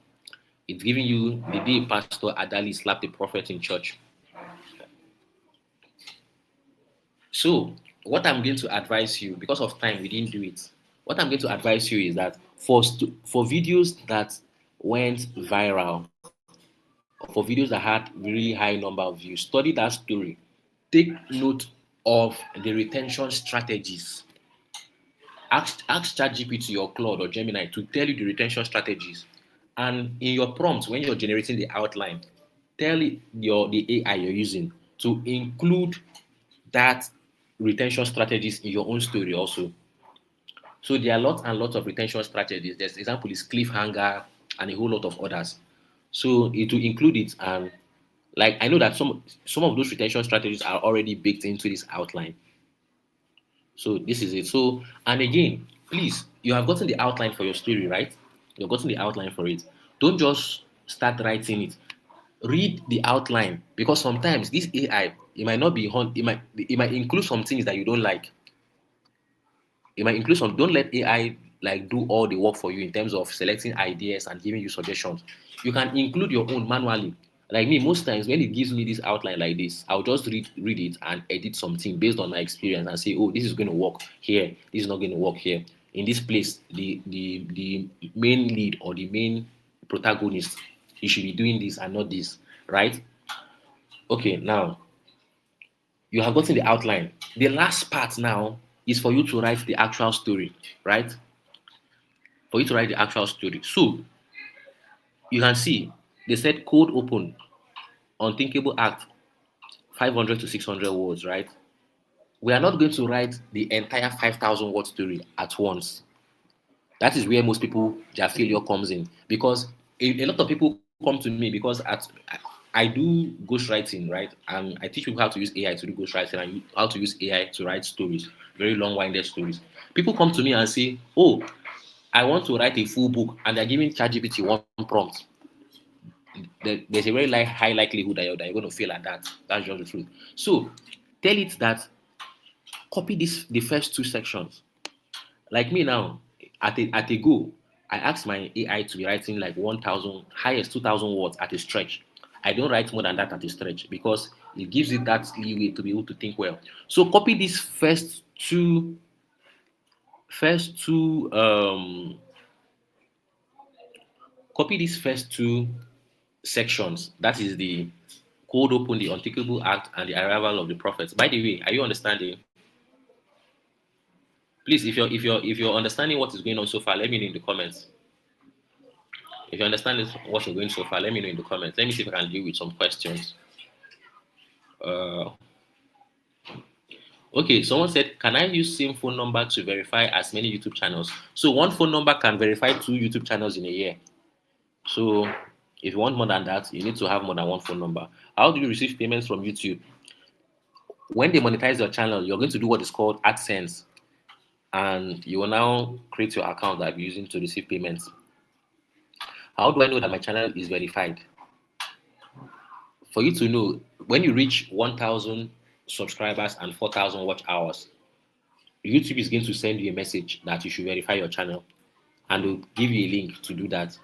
It's giving you the day Pastor Adali slapped the prophet in church. So what I'm going to advise you, because of time we didn't do it. What I'm going to advise you is that for videos that went viral, for videos that had really high number of views, study that story. Take note of the retention strategies. Ask ChatGPT or Claude or Gemini to tell you the retention strategies. And in your prompts, when you're generating the outline, tell it the AI you're using to include that retention strategies in your own story also. So there are lots and lots of retention strategies. There's example is cliffhanger and a whole lot of others. So it will include it, and like I know that some of those retention strategies are already baked into this outline. So this is it. So and again, please, you have gotten the outline for your story, right? You've gotten the outline for it. Don't just start writing it. Read the outline, because sometimes this AI, it might not be it might include some things that you don't like. It might include some. Don't let AI like do all the work for you in terms of selecting ideas and giving you suggestions. You can include your own manually. Like me, most times when it gives me this outline like this, I'll just read it and edit something based on my experience and say, oh, this is going to work here. This is not going to work here. In this place, the main lead or the main protagonist, he should be doing this and not this, right? Okay, now you have gotten the outline. The last part now is for you to write the actual story, right? For you to write the actual story. So you can see they said code open, unthinkable act, 500 to 600 words, right? We are not going to write the entire 5,000 word story at once. That is where most people, their failure comes in, because a lot of people come to me because I I do ghostwriting, right? And I teach people how to use AI to do ghostwriting and how to use AI to write stories, very long-winded stories. People come to me and say, "Oh, I want to write a full book," and they're giving ChatGPT one prompt. There's a very high likelihood that you're going to fail at that. That's just the truth. So tell it that copy the first two sections. Like me now, at a go, I ask my AI to be writing like 1,000, highest 2,000 words at a stretch. I don't write more than that at a stretch because it gives it that leeway to be able to think well. So copy these first two copy these first two sections. That is the cold open, the unthinkable act, and the arrival of the prophets. By the way, are you understanding? Please, if you're understanding what is going on so far, let me know in the comments. If you understand what you're going so far, let me know in the comments. Let me see if I can deal with some questions. Uh, okay, someone said, "Can I use same phone number to verify as many YouTube channels?" So one phone number can verify 2 YouTube channels in a year. So if you want more than that, you need to have more than one phone number. How do you receive payments from YouTube? When they monetize your channel, you're going to do what is called AdSense, and you will now create your account that you're using to receive payments. How do I know that my channel is verified? For you to know, when you reach 1,000 subscribers and 4,000 watch hours, YouTube is going to send you a message that you should verify your channel, and they'll give you a link to do that.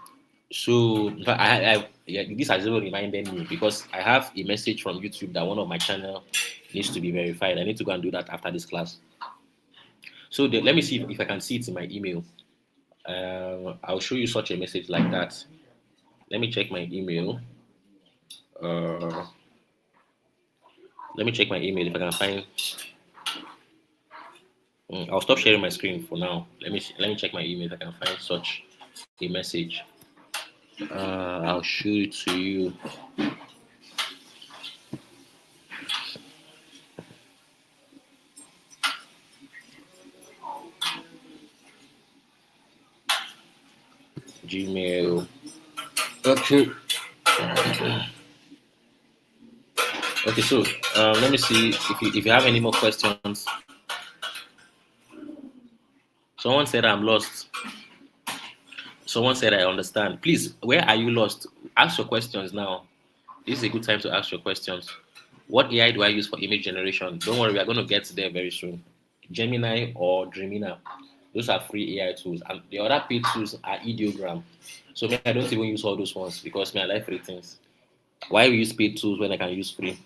So in fact, yeah, this has even reminded me because I have a message from YouTube that one of my channel needs to be verified. I need to go and do that after this class. So let me see if I can see it in my email. I'll show you such a message like that. Let me check my email. Uh, Let me check my email if I can find. I'll stop sharing my screen for now. Let me check my email if I can find such a message. I'll show it to you. Gmail. Okay. Okay. So let me see if you have any more questions. Someone said I'm lost. Someone said I understand. Please, where are you lost? Ask your questions now. This is a good time to ask your questions. What AI do I use for image generation? Don't worry, we are going to get there very soon. Gemini or Dreamina. Those are free AI tools. And the other paid tools are ideogram. So I don't even use all those ones because I like free things. Why we use paid tools when I can use free?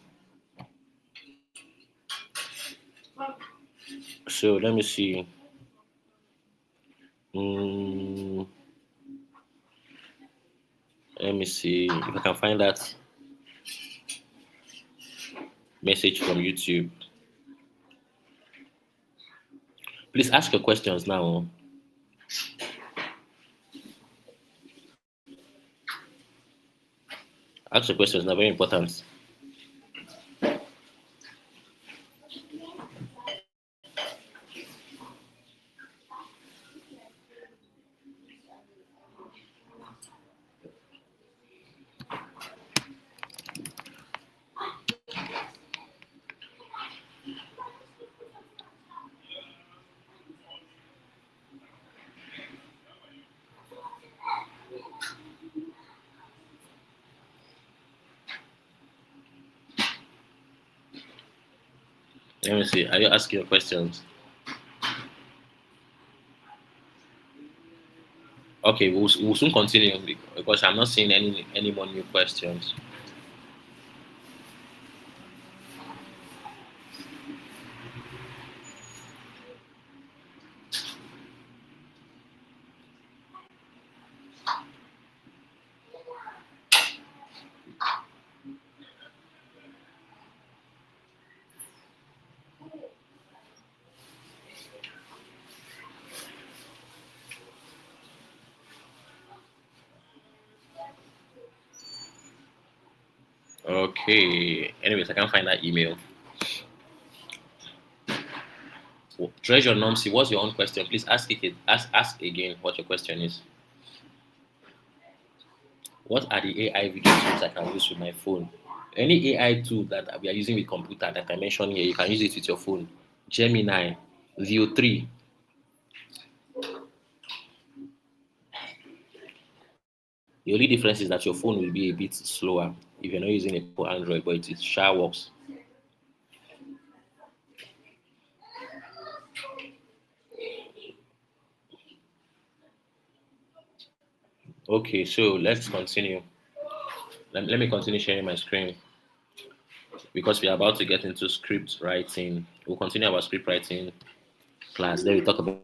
So let me see. Mm, Let me see if I can find that message from YouTube. Please ask your questions now. Ask your questions now, very important. Let me see. Are you asking your questions? Okay, we'll soon continue because I'm not seeing any more new questions. Okay. Anyways, I can't find that email. Treasure Nomsi, what's your own question? Please ask again what your question is. What are the AI video tools I can use with my phone? Any AI tool that we are using with computer that I mentioned here, you can use it with your phone. Gemini, View 3. The only difference is that your phone will be a bit slower if you're not using a for Android, but it sure works. Okay, so let's continue. Let me continue sharing my screen because we are about to get into script writing. We'll continue our script writing class. Then we talk about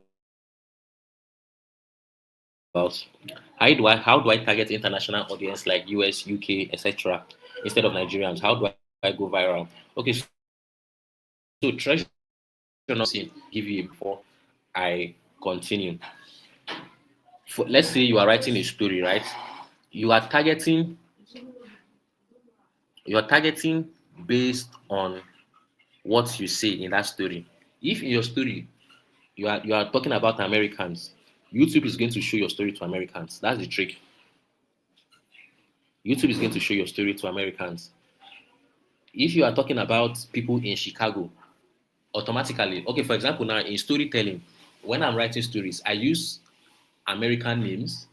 how do I target international audience like US, UK, etc. instead of Nigerians? How do I go viral? Okay, so treasure nothing give you before I continue. Let's say you are writing a story, right? You are targeting you're targeting based on what you say in that story. If in your story you are talking about Americans, YouTube is going to show your story to Americans. That's the trick. YouTube is going to show your story to Americans. If you are talking about people in Chicago, automatically, okay, for example, now in storytelling, when I'm writing stories, I use American names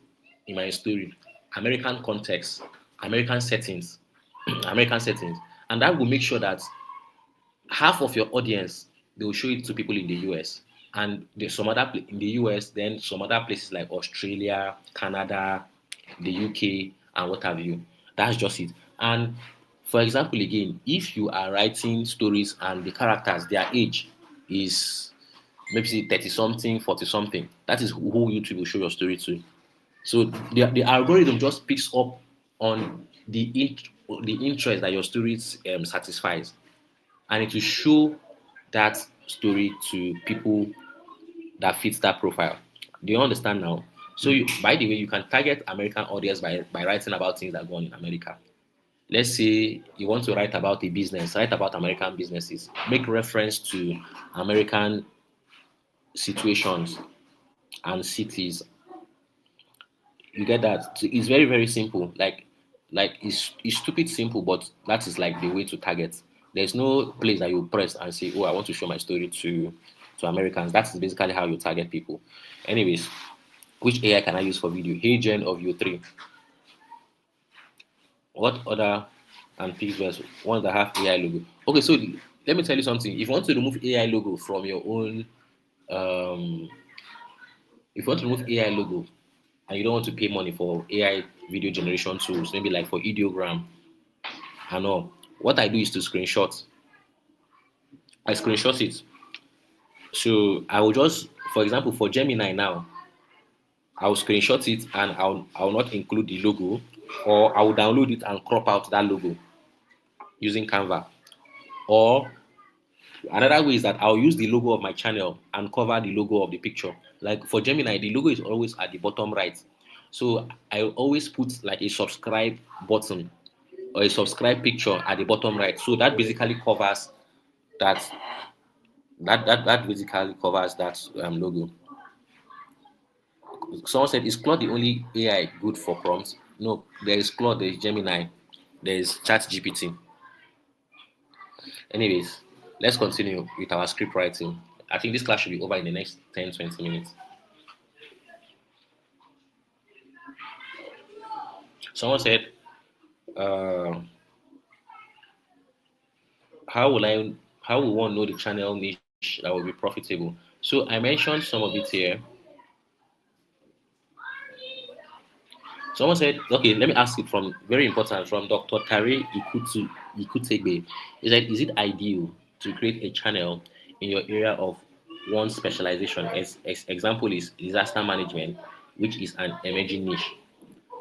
in my story, American context, American settings, American settings, and that will make sure that half of your audience they will show it to people in the US, and there's some other in the US, then some other places like Australia, Canada, the UK, and what have you. That's just it. And for example, again, if you are writing stories and the characters, their age is maybe 30 something, 40 something, that is who YouTube will show your story to. So the algorithm just picks up on the interest that your story satisfies, and it will show that story to people that fits that profile. Do you understand now? So, by the way, you can target American audience by writing about things that go on in America. Let's say you want to write about a business, write about American businesses, make reference to American situations and cities. You get that? So it's very, very simple. Like it's stupid simple, but that is like the way to target. There's no place that you press and say, "Oh, I want to show my story to Americans." That's basically how you target people. Anyways, which AI can I use for video? Hey Gen of you three. What other and pixels ones that have AI logo? Okay, so let me tell you something. If you want to remove AI logo from your own, um, if you want to remove AI logo and you don't want to pay money for AI video generation tools, maybe like for ideogram and all, what I do is to screenshot. I screenshot it. So I will just, for example, for Gemini now, I'll screenshot it and I'll not include the logo, or I will download it and crop out that logo using Canva. Or another way is that I'll use the logo of my channel and cover the logo of the picture. Like for Gemini, the logo is always at the bottom right. So I always put like a subscribe button or a subscribe picture at the bottom right. So that basically covers that that basically covers that logo. Someone said, is Claude the only AI good for prompts? No, there is Claude, there is Gemini, there is Chat GPT. Anyways, let's continue with our script writing. I think this class should be over in the next 10-20 minutes. Someone said, uh, how will I how will one know the channel niche that will be profitable? So I mentioned some of it here. Someone said, okay, let me ask it from very important from Dr. Tare Ikutegbe. He said, is it ideal to create a channel in your area of one specialization? Example is disaster management, which is an emerging niche.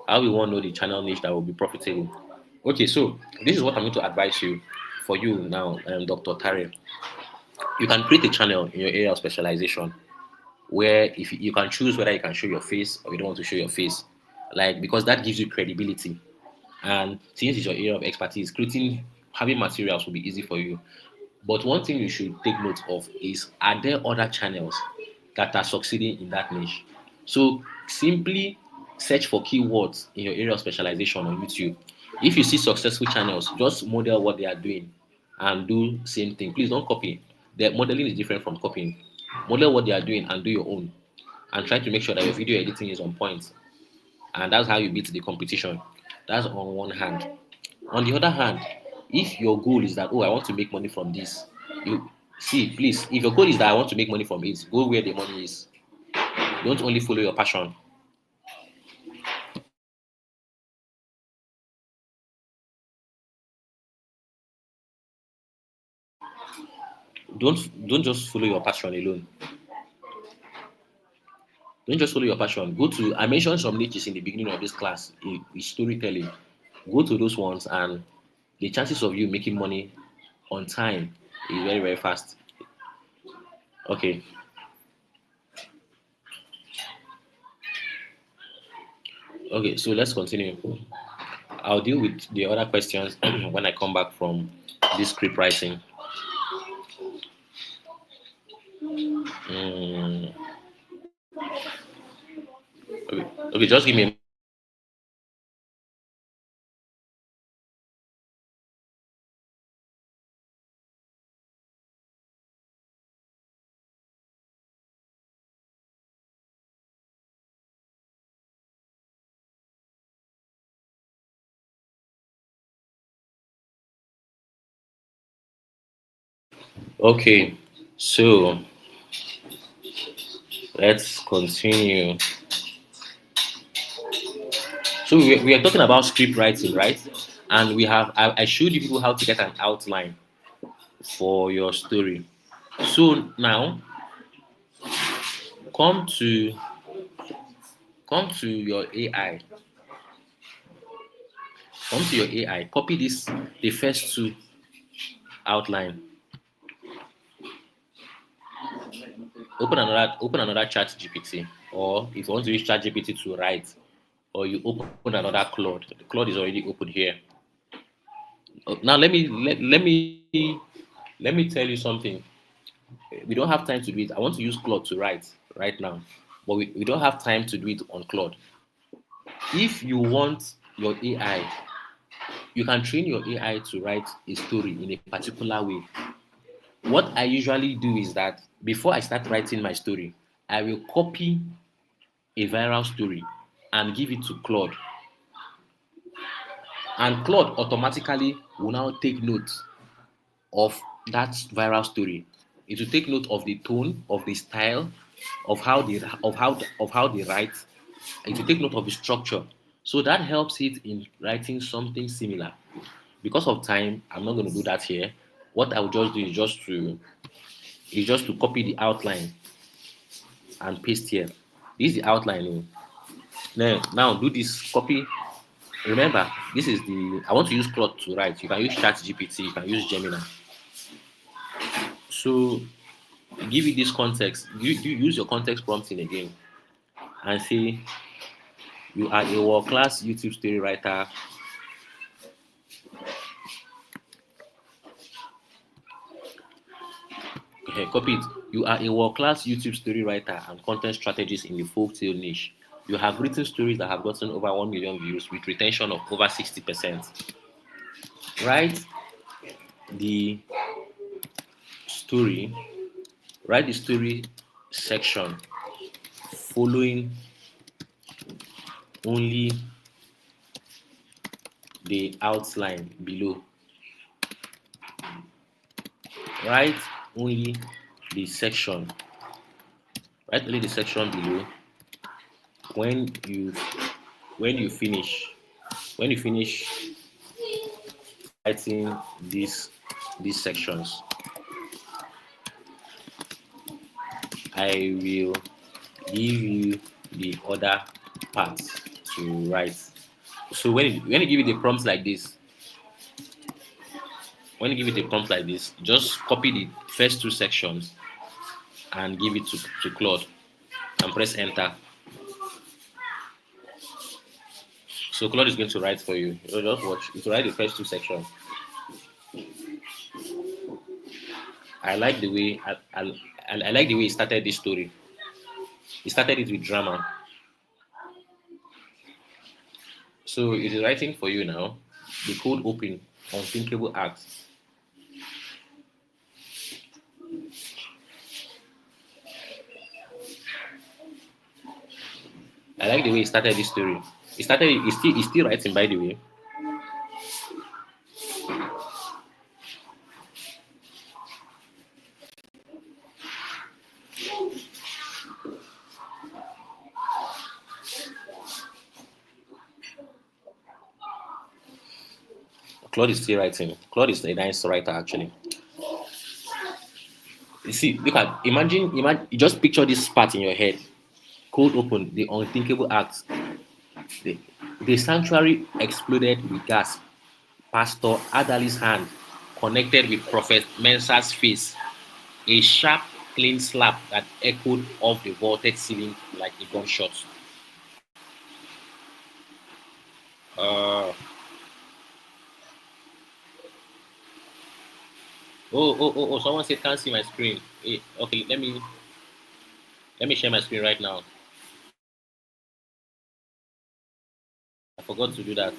How will one know the channel niche that will be profitable? Okay, so this is what I'm going to advise you for you now, Dr. Tare. You can create a channel in your area of specialization where if you can choose whether you can show your face or you don't want to show your face, like because that gives you credibility. And since it's your area of expertise, creating having materials will be easy for you. But one thing you should take note of is, are there other channels that are succeeding in that niche? So simply search for keywords in your area of specialization on YouTube. If you see successful channels, just model what they are doing and do same thing. Please don't copy. The modeling is different from copying. Model what they are doing and do your own, and try to make sure that your video editing is on point. And that's how you beat the competition. That's on one hand. On the other hand, if your goal is that, oh, I want to make money from this, you see, please, if your goal is that I want to make money from it, go where the money is. Don't only follow your passion. Don't just follow your passion alone. Don't just follow your passion. Go to, I mentioned some niches in the beginning of this class, storytelling. Go to those ones, and the chances of you making money on time is very, very fast. Okay. Okay, so let's continue. I'll deal with the other questions when I come back from this script writing. Mm, okay, just give me a. Okay, so let's continue. So we are talking about script writing, right? And I showed you people how to get an outline for your story. So now come to come to your AI. Come to your AI. Copy this, the first two outline. Open another chat GPT, or if you want to use chat GPT to write, or you open another Claude. The Claude is already open here. Now let me tell you something. We don't have time to do it. I want to use Claude to write right now, but we don't have time to do it on Claude. If you want your AI, you can train your AI to write a story in a particular way. What I usually do is that before I start writing my story, I will copy a viral story and give it to Claude. And Claude automatically will now take note of that viral story. It will take note of the tone, of the style, of how they write. It will take note of the structure. So that helps it in writing something similar. Because of time, I'm not going to do that here. What I will just do is just to copy the outline and paste here. This is the outline. Now do this copy. Remember, this is the I want to use Claude to write. You can use Chat GPT, you can use Gemini. So give it this context. You use your context prompting again and say you are a world-class YouTube story writer. Okay, copy it. You are a world-class YouTube story writer and content strategist in the folktale niche. You have written stories that have gotten over 1 million views with retention of over 60%. Write the story, write the story section following only the outline below. Write only the section. Write only the section below. When you when you finish when you finish writing these sections, I will give you the other parts to write. So when you give it a prompt like this, just copy the first two sections and give it to Claude and press enter. So Claude is going to write for you. You just watch. It will write the first two sections. I like the way I like the way he started this story. He started it with drama. So it is writing for you now. The code open, unthinkable acts. I like the way he started this story. He's still writing, by the way. Claude is still writing. Claude is a nice writer, actually. You see, imagine, you just picture this part in your head. Cold open, the unthinkable acts. The, the sanctuary exploded with gas. Pastor Adali's hand connected with Prophet Mensah's face. A sharp, clean slap that echoed off the vaulted ceiling like a gunshot. Uh, oh! Someone said can't see my screen. Okay, let me share my screen right now. I forgot to do that.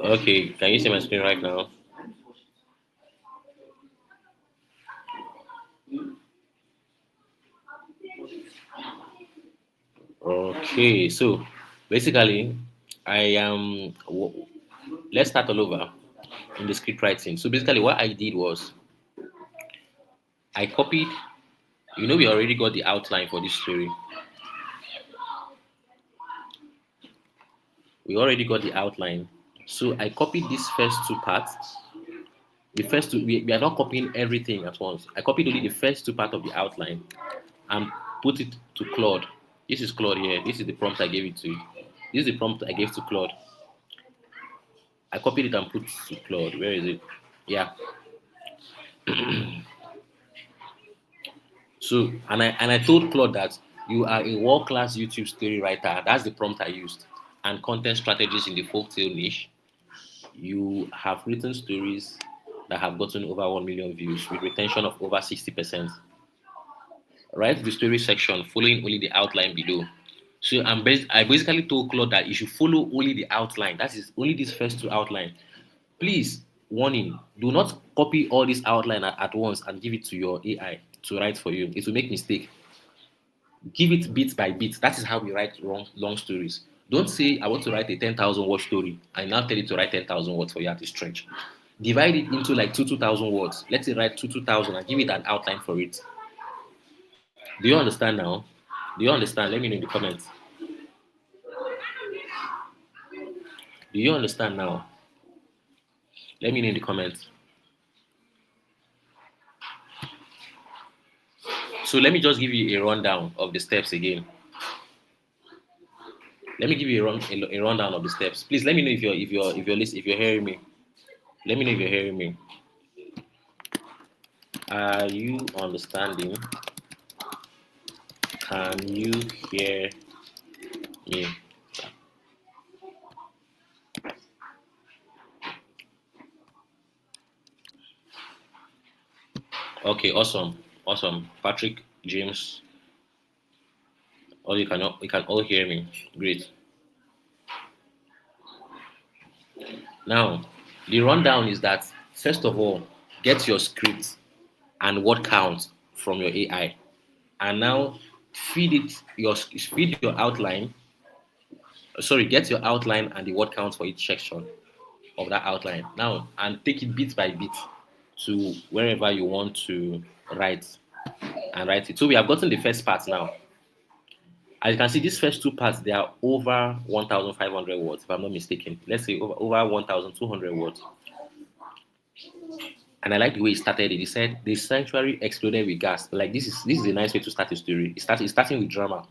Okay, can you see my screen right now? Okay, so basically, I am. Let's start all over in the script writing. So basically, what I did was I copied. We already got the outline for this story. We already got the outline. So I copied these first two parts. The first two, we are not copying everything at once. I copied only the first two parts of the outline and put it to Claude. This is Claude here. This is the prompt I gave it to. This is the prompt I gave to Claude. I copied it and put it to Claude. Where is it? Yeah. So and I told Claude that you are a world-class YouTube story writer. That's the prompt I used. And content strategies in the folktale niche. You have written stories that have gotten over 1 million views with retention of over 60%. Write the story section following only the outline below. So I basically told Claude that you should follow only the outline. That is only these first two outline. Please, warning, do not copy all this outline at once and give it to your AI to write for you. It will make mistake. Give it bit by bit. That is how we write long stories. Don't say I want to write a 10,000 word story and now tell it to write 10,000 words for you at a stretch. Divide it into like 2,000 words. Let it write 2,000 and give it an outline for it. Do you understand now? Do you understand? Let me know in the comments. Do you understand now? Let me know in the comments. So let me just give you a rundown of the steps again. Let me give you a rundown of the steps. Please let me know if you're hearing me. Let me know if you're hearing me. Are you understanding? Can you hear me? Okay, awesome, awesome. Patrick, James, all you can all hear me. Great. Now, the rundown is that first of all, get your script and word count from your AI, and now feed your outline. Sorry, get your outline and the word count for each section. of that outline now and take it bit by bit to wherever you want to write and write it. So we have gotten the first part now. As you can see, these first two parts, they are over 1,500 words, if I'm not mistaken. Let's say over 1,200 words. And I like the way he started it. He said, "The sanctuary exploded with gas." Like this is a nice way to start a story. It's starting with drama.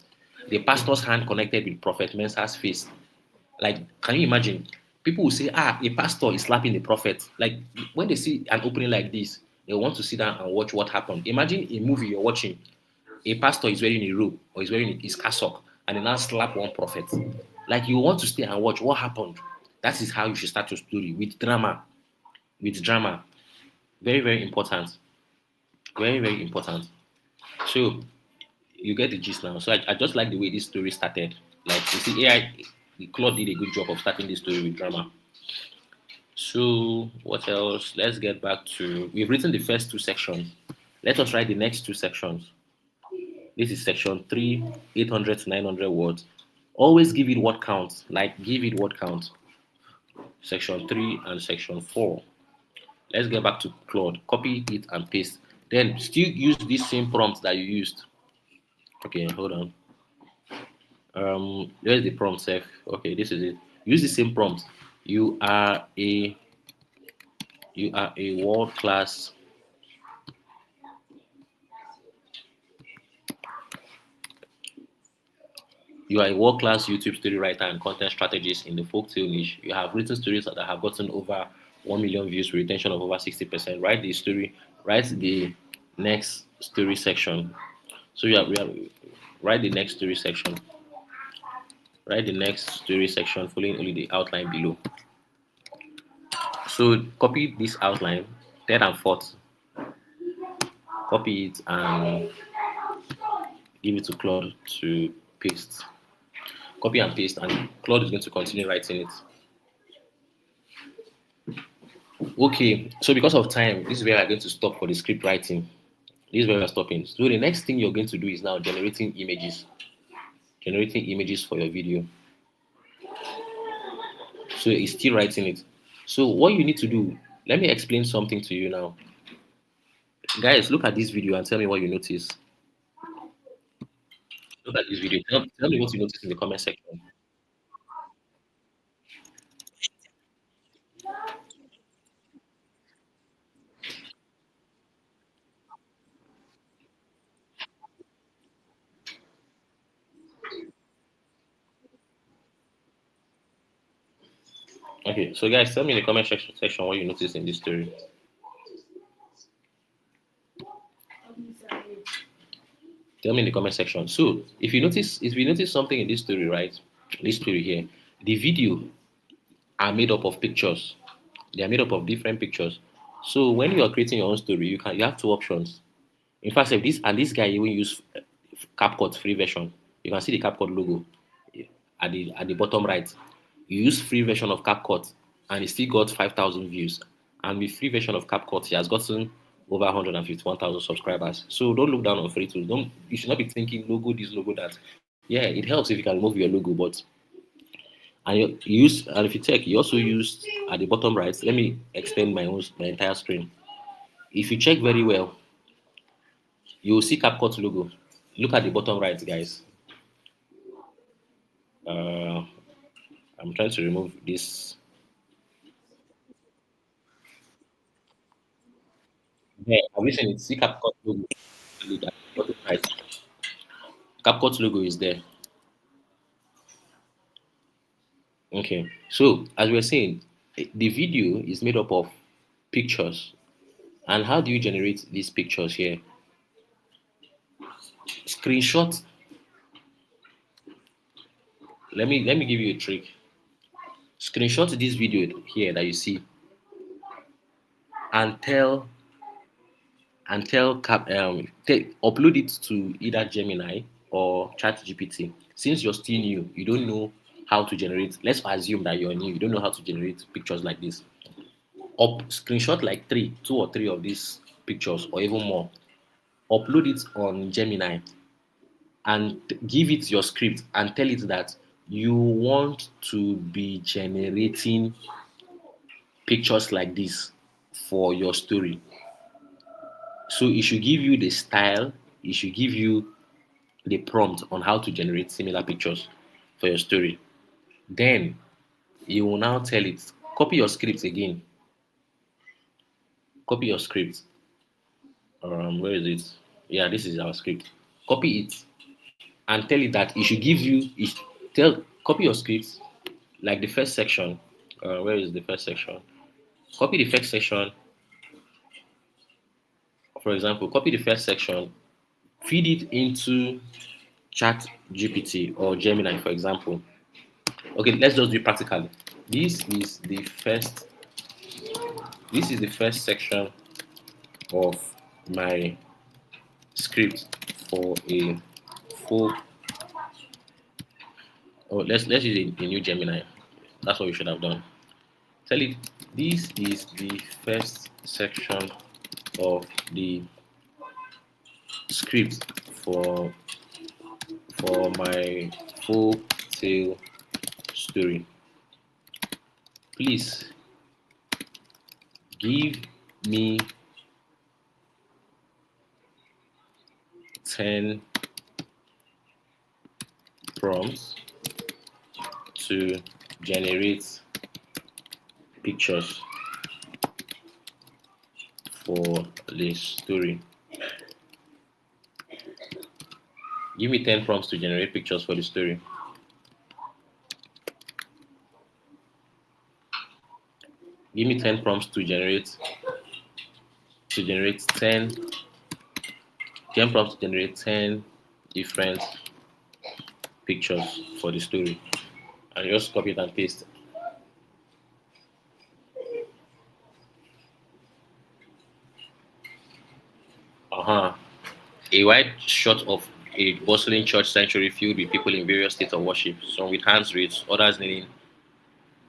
The pastor's hand connected with Prophet Mensah's face. Like, can you imagine? People will say, a pastor is slapping the prophet. Like, when they see an opening like this, they want to sit down and watch what happened. Imagine a movie you're watching. A pastor is wearing a robe or is wearing his cassock and they now slap one prophet. Like, you want to stay and watch what happened. That is how you should start your story, with drama. With drama. Very, very important. Very, very important. So, you get the gist now. So, I just like the way this story started. Like, you see, the Claude did a good job of starting this story with drama. So, what else? Let's get back to. We've written the first two sections. Let us write the next two sections. This is section 3, 800 to 900 words. Always give it word count. Like, give it word count. Section 3 and section 4. Let's get back to Claude. Copy it and paste. Then still use this same prompt that you used. Okay, hold on. There's the prompt, Seth. Okay, this is it. Use the same prompt. You are a world class. You are a world-class YouTube story writer and content strategist in the folktale niche. You have written stories that have gotten over 1 million views with retention of over 60%. Write the next story section. So write the next story section. Write the next story section following only the outline below. So copy this outline, third and fourth. Copy it and give it to Claude to paste. Copy and paste, and Claude is going to continue writing it. Okay, so because of time, this is where I'm going to stop for the script writing. This is where we're stopping. So the next thing you're going to do is now generating images. Generating images for your video. So it's still writing it. So what you need to do, let me explain something to you now. Guys, look at this video and tell me what you notice. Look at this video. Tell me what you notice in the comment section. Okay, so guys, tell me in the comment section what you notice in this story. Tell me in the comment section. So if you notice something in this story, right? This story here, the video are made up of pictures. They are made up of different pictures. So when you are creating your own story, you have two options. In fact, if this guy even use CapCut free version, you can see the CapCut logo at the bottom right. You use free version of CapCut and he still got 5,000 views. And with free version of CapCut, he has gotten over 151,000 subscribers. So don't look down on free tools. You should not be thinking logo this, logo that. Yeah, it helps if you can remove your logo, but and if you check, you also use at the bottom right. Let me extend my entire screen. If you check very well, you will see CapCut logo. Look at the bottom right, guys. I'm trying to remove this. Yeah, have you seen it? See CapCut logo. Look at the bottom right. CapCut logo is there. Okay. So as we were saying, the video is made up of pictures. And how do you generate these pictures here? Screenshot. Let me give you a trick. Screenshot this video here that you see and upload it to either Gemini or ChatGPT. Since you're still new, you don't know how to generate. Let's assume that you're new, you don't know how to generate pictures like this. Screenshot like two or three of these pictures or even more. Upload it on Gemini and give it your script and tell it that you want to be generating pictures like this for your story. So it should give you the style, it should give you the prompt on how to generate similar pictures for your story. Then you will now tell it, copy your script again. Copy your script. Where is it? Yeah, this is our script. Copy it and tell it that it should give you, copy your script like the first section. Where is the first section? Copy the first section. For example, copy the first section, feed it into Chat GPT or Gemini, for example. Okay, let's just do it practically. This is the first. This is the first section of my script for a full. Oh, let's use a new Gemini. That's what we should have done. Tell it this is the first section of the script for my full tale story. Please give me 10 prompts to generate pictures for the story. Give me 10 prompts to generate pictures for the story. Give me 10 prompts to generate 10 prompts to generate 10 different pictures for the story. And just copy it and paste. A wide shot of a bustling church sanctuary filled with people in various states of worship, some with hands raised, others kneeling.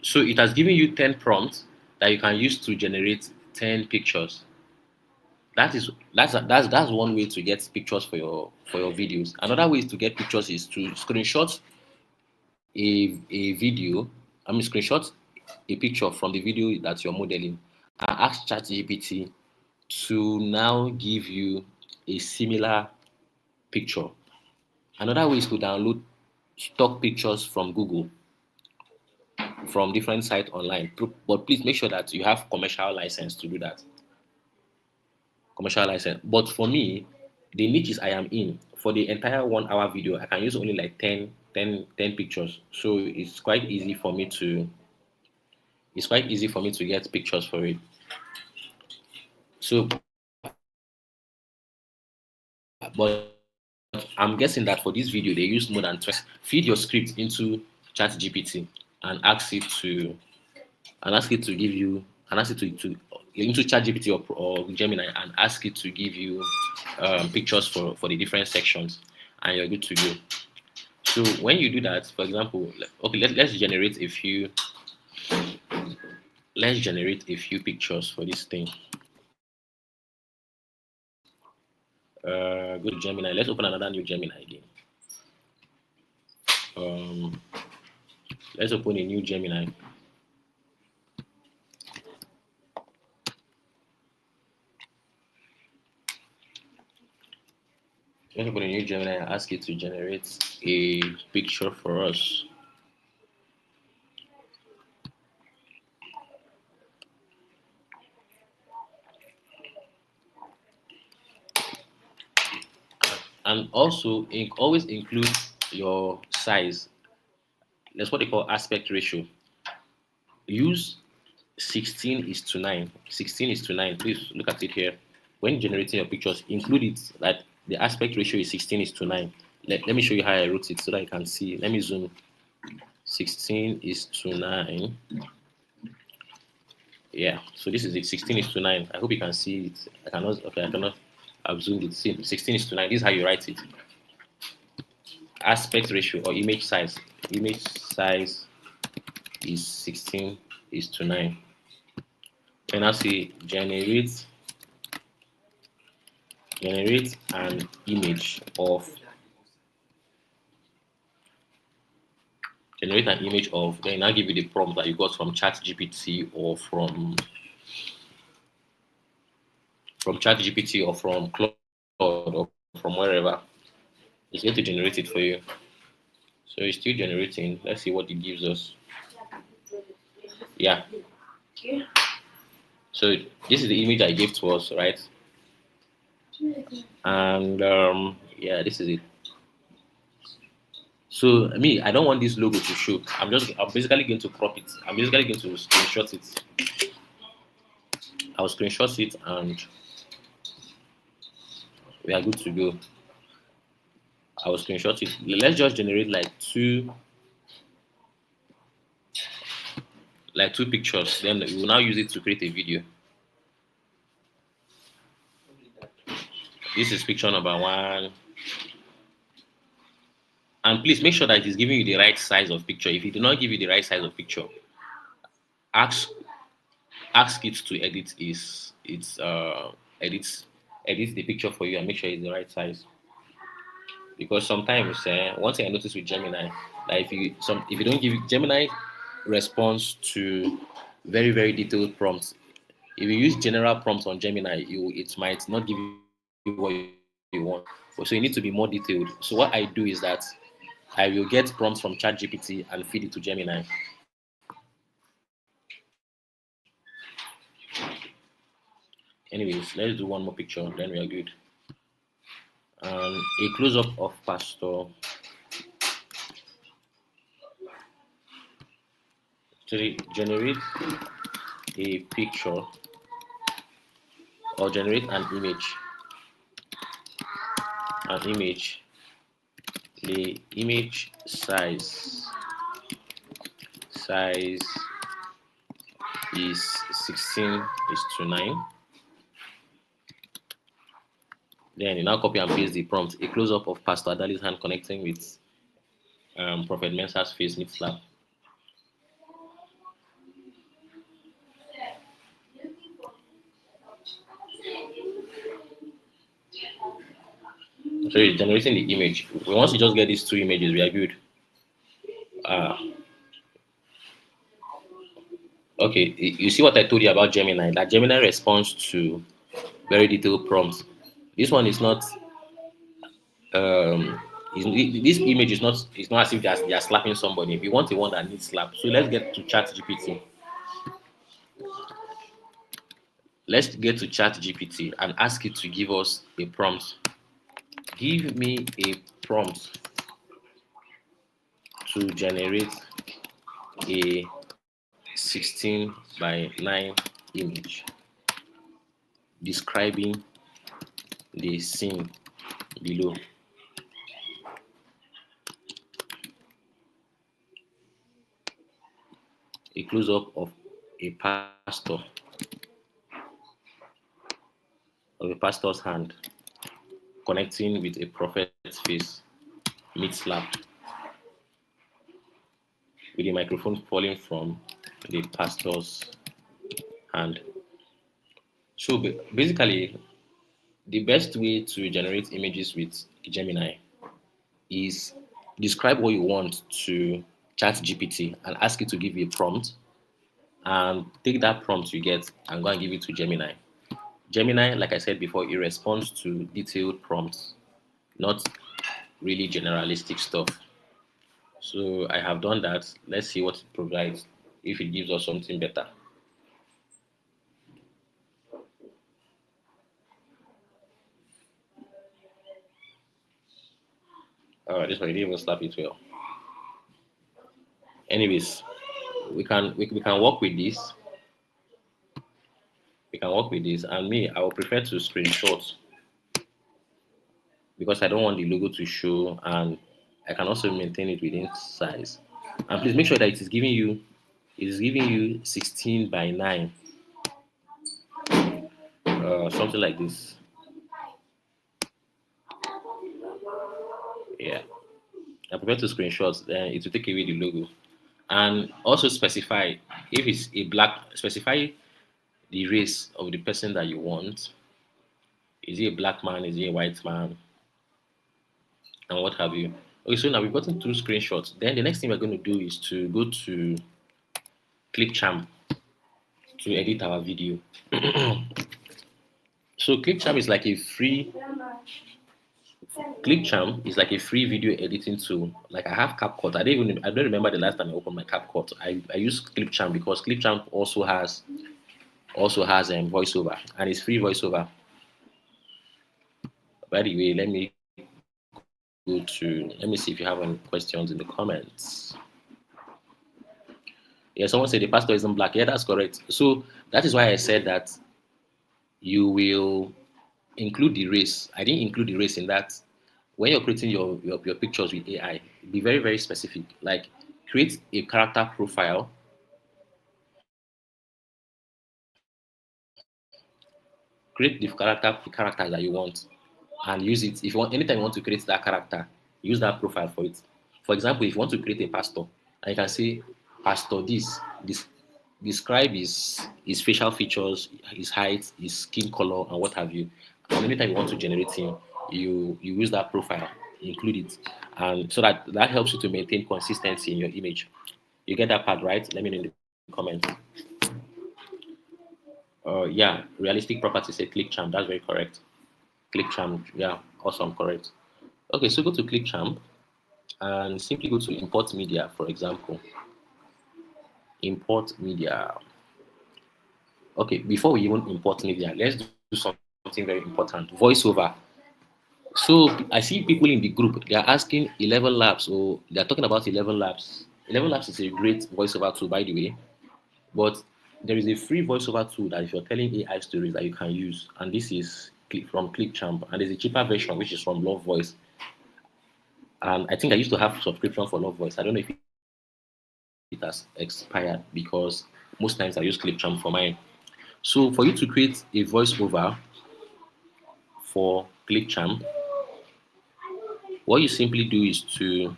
So it has given you 10 prompts that you can use to generate 10 pictures. That's one way to get pictures for your videos. Another way to get pictures is to screenshot a video. I mean, screenshot a picture from the video that you're modeling and ask ChatGPT to now give you a similar picture. Another way is to download stock pictures from Google, from different sites online. But please make sure that you have commercial license to do that. Commercial license. But for me, the niches I am in, for the entire 1 hour video, I can use only like 10 pictures. So it's quite easy for me to get pictures for it. So, but I'm guessing that for this video, they used more than 20. Feed your script into ChatGPT and ask it to give you, and ask it to into ChatGPT or Gemini and ask it to give you pictures for the different sections, and you're good to go. So when you do that, for example, okay, let's generate a few. Let's generate a few pictures for this thing. Go to Gemini. Let's open another new Gemini again. Let's open a new Gemini. Let's open a new Gemini and ask it to generate a picture for us. And also always include your size. That's what they call aspect ratio. Use 16:9. 16:9. Please look at it here. When generating your pictures, include it that the aspect ratio is 16:9. Let me show you how I wrote it so that you can see. Let me zoom. 16:9. Yeah, so this is it, 16:9. I hope you can see it. I cannot have zoomed it. See, 16:9. This is how you write it. Aspect ratio or image size. Image size is 16:9. And now say generate an image of Generate an image of, then I'll give you the prompt that you got from ChatGPT or from ChatGPT or from Claude or from wherever. It's going to generate it for you. So it's still generating. Let's see what it gives us. Yeah. So this is the image I gave to us, right? And yeah, this is it. So me, I don't want this logo to show. I'm basically going to crop it. I'm basically going to screenshot it. I'll screenshot it and we are good to go. I will screenshot it. Let's just generate like two pictures. Then we will now use it to create a video. This is picture number one. And please make sure that it is giving you the right size of picture. If it do not give you the right size of picture, ask it to edit the picture for you and make sure it's the right size. Because sometimes one thing I noticed with Gemini, that if you don't give Gemini response to very very detailed prompts. If you use general prompts on Gemini, it might not give you what you want. So you need to be more detailed. So what I do is that I will get prompts from ChatGPT and feed it to Gemini. Anyways, let's do one more picture, then we are good. A close-up of Pastor. To generate a picture or generate an image. The image size is 16:9. Then you now copy and paste the prompt. A close-up of Pastor Adali's hand connecting with Prophet Mensah's face mid slap. So it's generating the image. Once you just get these two images, we are good. Okay, you see what I told you about Gemini? That Gemini responds to very detailed prompts. This one is not. This image is not. It's not as if they are slapping somebody. If you want the one that needs slap, so let's get to ChatGPT. Let's get to ChatGPT and ask it to give us a prompt. Give me a prompt to generate a 16:9 image describing the scene below. A close-up of a pastor's hand connecting with a prophet's face mid slap, with the microphone falling from the pastor's hand. So basically, the best way to generate images with Gemini is describe what you want to ChatGPT and ask it to give you a prompt, and take that prompt you get and go and give it to Gemini. Gemini, like I said before, it responds to detailed prompts, not really generalistic stuff. So I have done that. Let's see what it provides, if it gives us something better. This one, I didn't even slap it well. Anyways, we can work with this. We can work with this, and me, I would prefer to screenshot because I don't want the logo to show, and I can also maintain it within size. And please make sure that it is giving you 16:9, something like this. Yeah, I prefer to screenshot. Then it will take away the logo, and also specify if it's a black. Specify the race of the person that you want. Is he a black man? Is he a white man? And what have you? Okay, so now we've gotten two screenshots. Then the next thing we're going to do is to go to Clickchamp to edit our video. So Clickchamp is like a free video editing tool. Like I have CapCut. I don't remember the last time I opened my CapCut. I use Clickchamp because Clickchamp also has voiceover, and it's free voiceover. By the way, let me see if you have any questions in the comments. Yeah, someone said the pastor isn't black. Yeah, that's correct. So that is why I said that you will include the race. I didn't include the race in that. When you're creating your pictures with AI, be very, very specific. Like create a character profile, create the characters that you want, and use it. If you want, anytime you want to create that character, use that profile for it. For example, if you want to create a pastor, and you can say, Pastor this describe his facial features, his height, his skin color, and what have you. And anytime you want to generate him, you use that profile, include it, and so that helps you to maintain consistency in your image. You get that part right? Let me know in the comments. Yeah, realistic property say ClickChamp. That's very correct. ClickChamp, yeah, awesome, correct. Okay, so go to ClickChamp and simply go to import media, for example. Import media. Okay, before we even import media, let's do something very important. Voiceover. So I see people in the group, they are asking 11 Labs, or they are talking about 11 Labs. 11 Labs is a great voiceover tool, by the way, but there is a free voiceover tool that if you're telling AI stories that you can use, and this is from ClickChamp, and there's a cheaper version which is from Love Voice. And I think I used to have subscription for Love Voice. I don't know if it has expired because most times I use ClickChamp for mine. So for you to create a voiceover for ClickChamp, what you simply do is to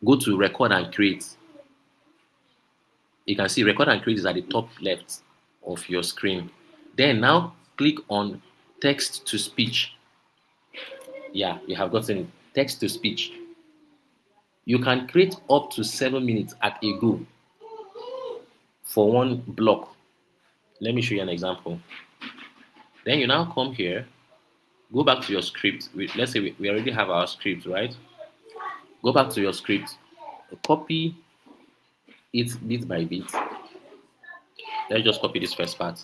go to record and create. You can see record and create is at the top left of your screen. Then now click on text to speech. Yeah, you have gotten text to speech. You can create up to 7 minutes at a go for one block. Let me show you an example. Then you now come here, go back to your script. Let's say we already have our script, right? Go back to your script, copy it bit by bit. Let's just copy this first part.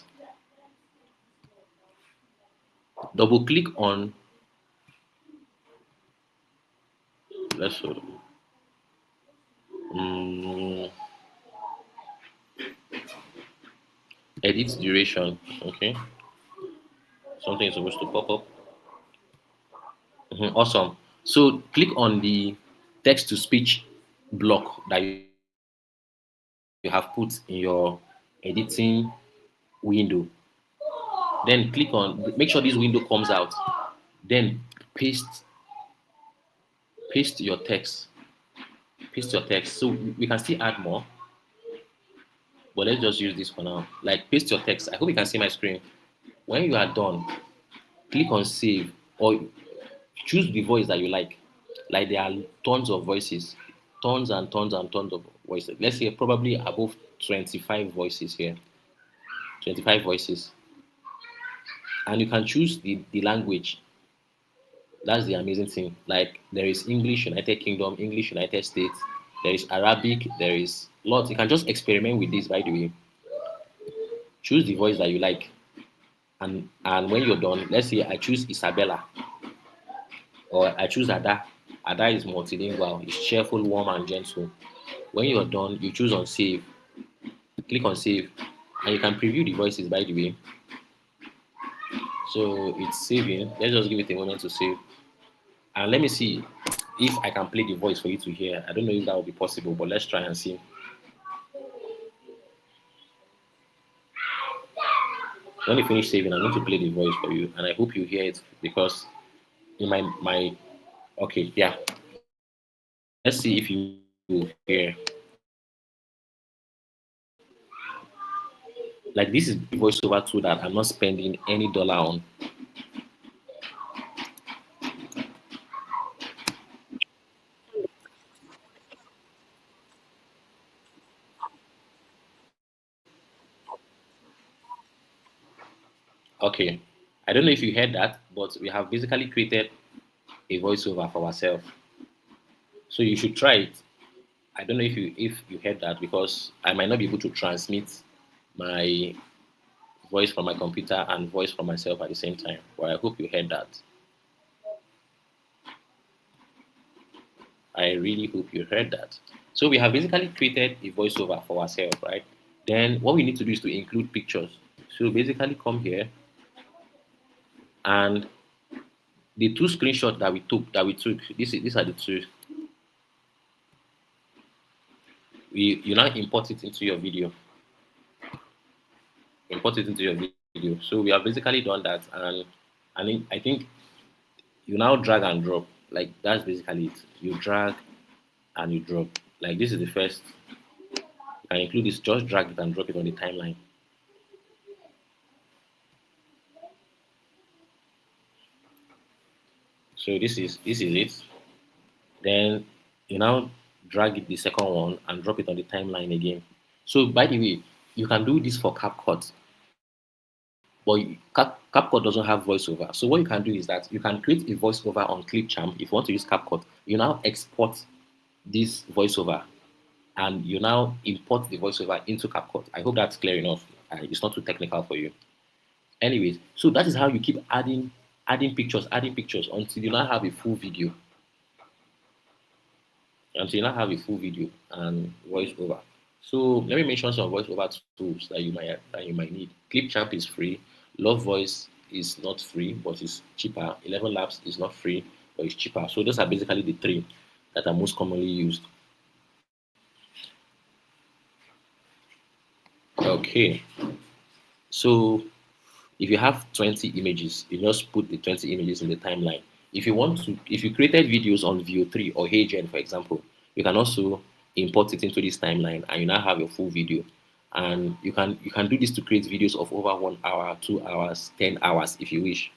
Double click on, let's um, edit duration. Okay, something is supposed to pop up. Awesome. So click on the text to speech block that you have put in your editing window. Then click on, make sure this window comes out. Then paste your text. Paste your text. So we can still add more, but let's just use this for now. Like paste your text. I hope you can see my screen. When you are done, click on save or choose the voice that you like. Like there are tons of voices, tons and tons and tons of voices. Let's say probably above 25 voices here, 25 voices. And you can choose the language. That's the amazing thing. Like there is English United Kingdom, English United States, there is Arabic, there is lots. You can just experiment with this, by the way. Choose the voice that you like. And when you're done, let's say I choose Isabella or I choose Ada. Ada is multilingual, it's cheerful, warm, and gentle. When you're done, you choose on save. Click on save, and you can preview the voices, by the way. So it's saving. Let's just give it a moment to save. And let me see if I can play the voice for you to hear. I don't know if that will be possible, but let's try and see. When you finish saving, I'm going to play the voice for you, and I hope you hear it because in my okay, yeah. Let's see if you hear. Like this is the voiceover tool that I'm not spending any dollar on. Okay. I don't know if you heard that, but we have basically created a voiceover for ourselves. So you should try it. I don't know if you heard that because I might not be able to transmit my voice from my computer and voice from myself at the same time. Well, I hope you heard that. I really hope you heard that. So we have basically created a voiceover for ourselves, right? Then what we need to do is to include pictures. So basically come here and the two screenshots that we took, these are the two. You now import it into your video. Import it into your video. So we have basically done that, and I think you now drag and drop. Like that's basically it. You drag and you drop. Like this is the first. You can include this. Just drag it and drop it on the timeline. So this is it. Then you now drag it the second one and drop it on the timeline again. So by the way, you can do this for CapCut, but CapCut doesn't have voiceover. So what you can do is that you can create a voiceover on Clipchamp. If you want to use CapCut, you now export this voiceover and you now import the voiceover into CapCut. I hope that's clear enough. It's not too technical for you. Anyways, so that is how you keep adding pictures until you now have a full video. Until you now have a full video and voiceover. So let me mention some voiceover tools that you might need. Clipchamp is free. Love Voice is not free, but it's cheaper. 11 Labs is not free, but it's cheaper. So those are basically the three that are most commonly used. Okay. So if you have 20 images, you just put the 20 images in the timeline. If you created videos on VO3 or HeyGen, for example, you can also import it into this timeline and you now have your full video. And you can do this to create videos of over 1 hour, 2 hours, 10 hours if you wish,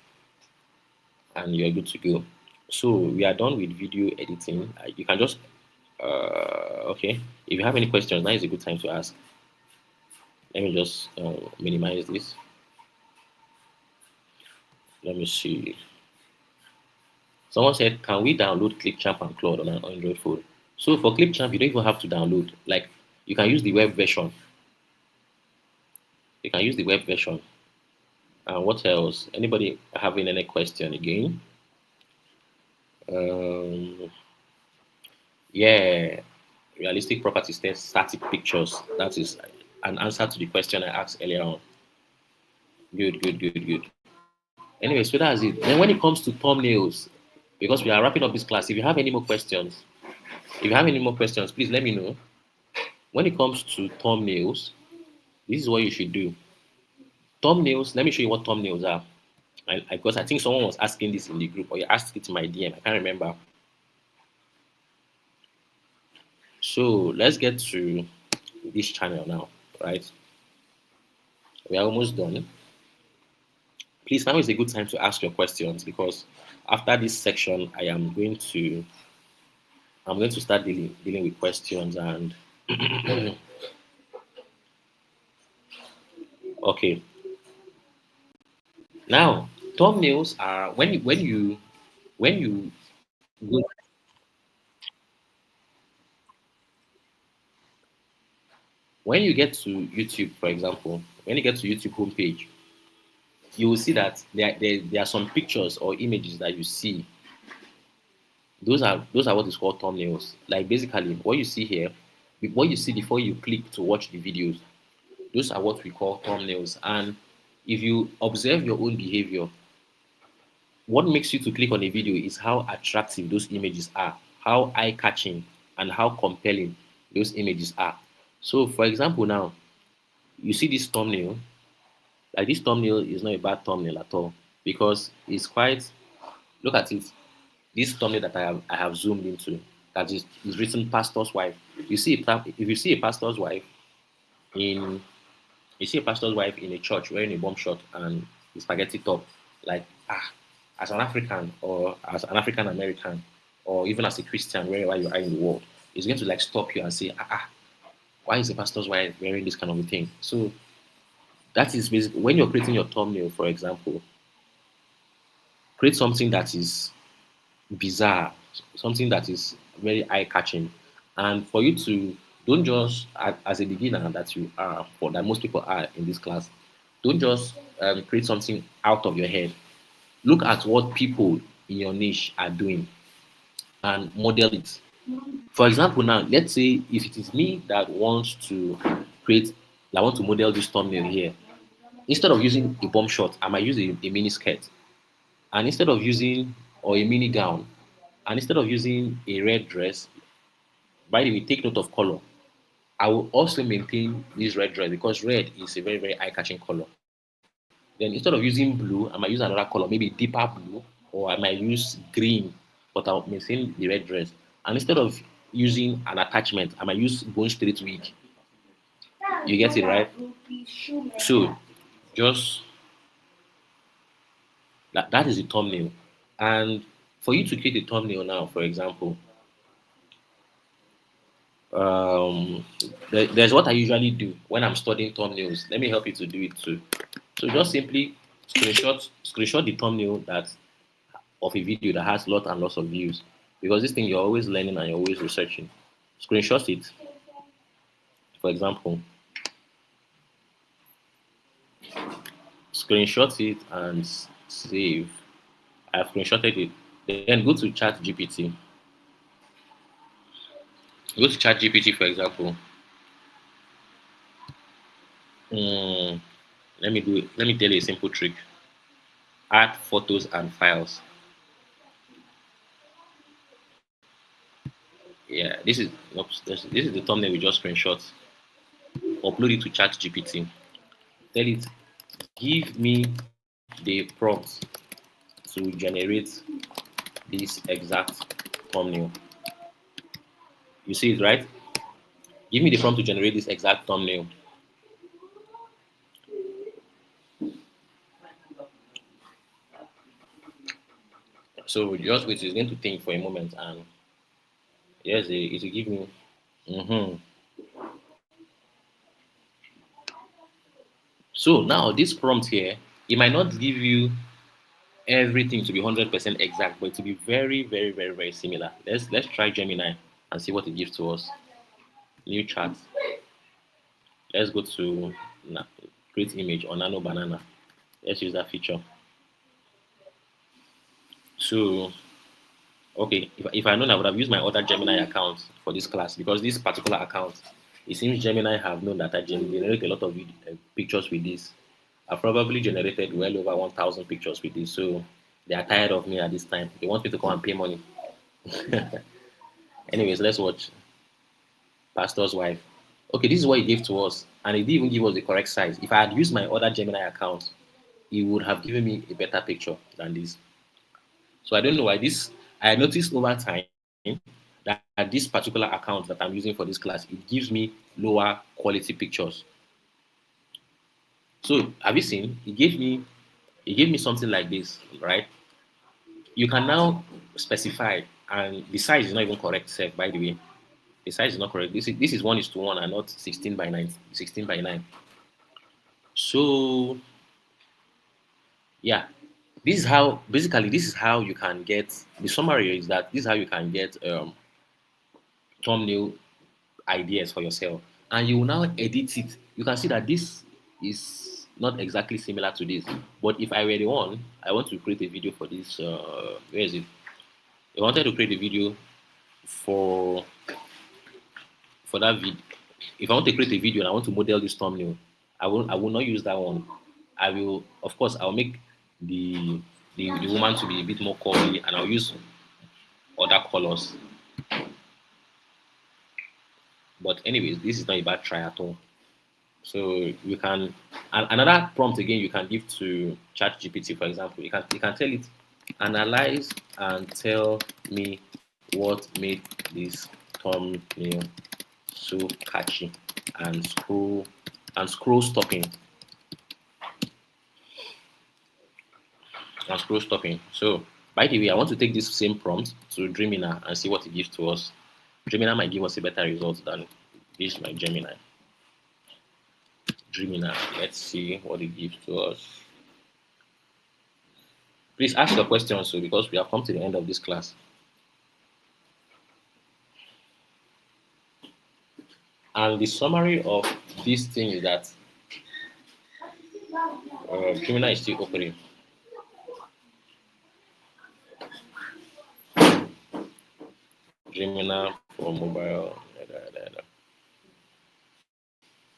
and you're good to go. So we are done with video editing. You can just okay. If you have any questions, now is a good time to ask. Let me just minimize this. Let me see. Someone said, can we download Clipchamp and Claude on an Android phone? So for Clipchamp, you don't even have to download. Like you can use the web version. You can use the web version. And what else? Anybody having any question again? Um, yeah, realistic properties test static pictures. That is an answer to the question I asked earlier on. Good, good, good, good. Anyway, so that's it. Then when it comes to thumbnails, because we are wrapping up this class, if you have any more questions, please let me know. When it comes to thumbnails, this is what you should do. Thumbnails, let me show you what thumbnails are. Because I think someone was asking this in the group, or you asked it in my DM. I can't remember. So let's get to this channel now, right? We are almost done. Please, now is a good time to ask your questions because after this section, I'm going to start dealing with questions and okay. Now, thumbnails are when you go when you get to YouTube, for example, when you get to YouTube homepage, you will see that there are some pictures or images that you see. Those are what is called thumbnails. Like basically, what you see here, what you see before you click to watch the videos, those are what we call thumbnails. And if you observe your own behavior, what makes you to click on a video is how attractive those images are, how eye-catching and how compelling those images are. So, for example, now you see this thumbnail. Like this thumbnail is not a bad thumbnail at all because it's quite. Look at it. This thumbnail that I have zoomed into that is written pastor's wife. If you see a pastor's wife in a church wearing a bomb shot and a spaghetti top, like as an African or as an African American or even as a Christian wherever you are in the world, it's going to like stop you and say, why is a pastor's wife wearing this kind of a thing? So That is basically when you're creating your thumbnail, for example, create something that is bizarre, something that is very eye catching. And for you to don't just as a beginner that you are, or that most people are in this class, don't just create something out of your head. Look at what people in your niche are doing and model it. For example, now let's say if it is me that wants to create, I want to model this thumbnail here. Instead of using a bomb shot, I might use a mini skirt. And instead of using or a mini gown, and instead of using a red dress, by the way, take note of color. I will also maintain this red dress because red is a very, very eye-catching color. Then instead of using blue, I might use another color, maybe deeper blue, or I might use green, but I'll maintain the red dress. And instead of using an attachment, I might use bone straight wig. You get it right? So just that is the thumbnail. And for you to create a thumbnail now, for example, um, there's what I usually do when I'm studying thumbnails. Let me help you to do it too. So just simply screenshot the thumbnail that of a video that has lots and lots of views. Because this thing you're always learning and you're always researching. Screenshot it, for example. Screenshot it and save. I've screenshotted it. Then go to Chat GPT. Go to Chat GPT, for example. Mm, let me tell you a simple trick. Add photos and files. Yeah, this is the thumbnail we just screenshot. Upload it to Chat GPT. Tell it, give me the prompt to generate this exact thumbnail. You see it, right? Give me the prompt to generate this exact thumbnail. So just wait, it's going to think for a moment, and yes, it will give me. Mm-hmm. So now this prompt here, it might not give you everything to be 100% exact, but to be very, very, very, very similar. Let's try Gemini and see what it gives to us. New chat. Let's go to create image on Nano Banana. Let's use that feature. So okay, if I known, I would have used my other Gemini account for this class because this particular account, it seems Gemini have known that I generate a lot of pictures with this. I've probably generated well over 1,000 pictures with this, so they are tired of me at this time. They want me to come and pay money. Anyways, let's watch Pastor's Wife. Okay, this is what he gave to us, and he didn't even give us the correct size. If I had used my other Gemini account, he would have given me a better picture than this. So I don't know why this. I noticed over time that this particular account that I'm using for this class, it gives me lower quality pictures. So have you seen? It gave me something like this, right? You can now specify, and the size is not even correct, Seth, by the way. The size is not correct. This is 1:1 and not 16 by 9. 16 by 9. So yeah, this is how you can get the summary is that this is how you can get thumbnail ideas for yourself, and you will now edit it. You can see that this is not exactly similar to this, but if I were the one, I want to create a video for this. Where is it? I wanted to create a video for that video. If I want to create a video and I want to model this thumbnail, I will not use that one. I will, of course, I'll make the the woman to be a bit more curvy, and I'll use other colors. But anyways, this is not a bad try at all. So you can, and another prompt again you can give to ChatGPT, for example, you can tell it, analyze and tell me what made this thumbnail so catchy and scroll stopping and scroll stopping. So by the way, I want to take this same prompt to Dreamina and see what it gives to us. Dreamina might give us a better result than this my Gemini. Dreaming now. Let's see what it gives to us. Please ask your questions, so because we have come to the end of this class. And the summary of this thing is that criminal is still opening. Criminal for mobile.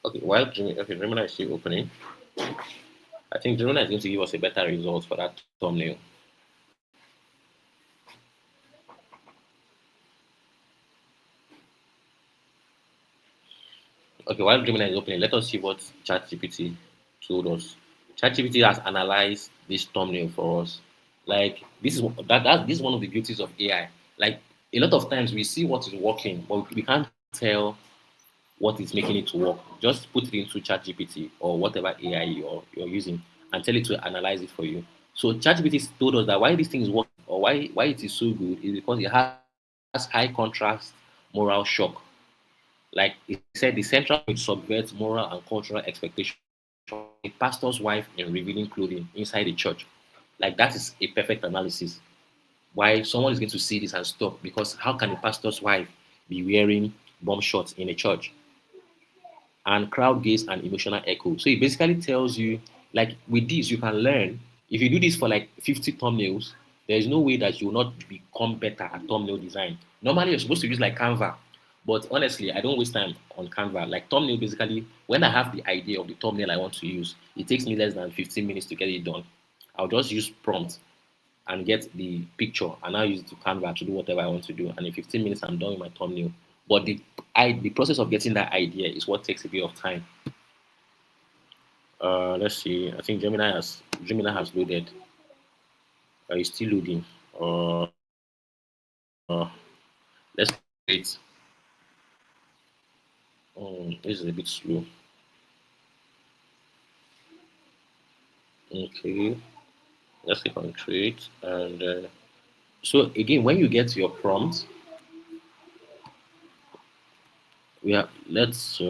Okay, while Gemini is still opening, I think Gemini is going to give us a better result for that thumbnail. Okay, while Gemini is opening, let us see what ChatGPT told us. ChatGPT has analyzed this thumbnail for us. Like this is this is one of the beauties of AI. Like a lot of times we see what is working, but we can't tell what is making it to work. Just put it into ChatGPT or whatever AI you're using and tell it to analyze it for you. So ChatGPT told us that why this thing is working or why it is so good is because it has high contrast moral shock. Like he said, the central point subverts moral and cultural expectations. A pastor's wife in revealing clothing inside the church. Like that is a perfect analysis. Why someone is going to see this and stop? Because how can a pastor's wife be wearing bomb shots in a church? And crowd gaze and emotional echo. So it basically tells you, like with this, you can learn. If you do this for like 50 thumbnails, there is no way that you will not become better at thumbnail design. Normally, you're supposed to use like Canva, but honestly, I don't waste time on Canva. Like thumbnail, basically, when I have the idea of the thumbnail I want to use, it takes me less than 15 minutes to get it done. I'll just use prompt and get the picture and now use it to Canva to do whatever I want to do. And in 15 minutes, I'm done with my thumbnail. But the process of getting that idea is what takes a bit of time. Let's see. I think Gemini has loaded. It's still loading. Uh, uh, let's wait. This is a bit slow. Okay. Let's click on create. And so again, when you get your prompt, we have let's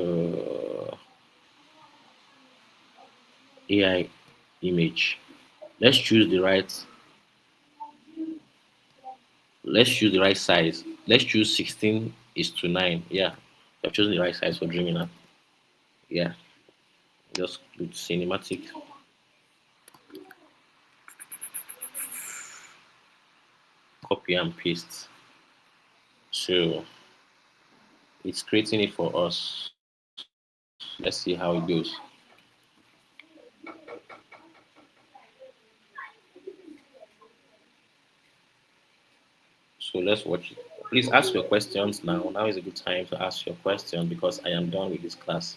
AI image. Let's choose the right. Let's choose the right size. Let's choose 16 is to 9. Yeah, I've chosen the right size for Dreaming. Yeah, just with cinematic. Copy and paste. So it's creating it for us. Let's see how it goes. So let's watch it. Please ask your questions now. Now is a good time to ask your question because I am done with this class.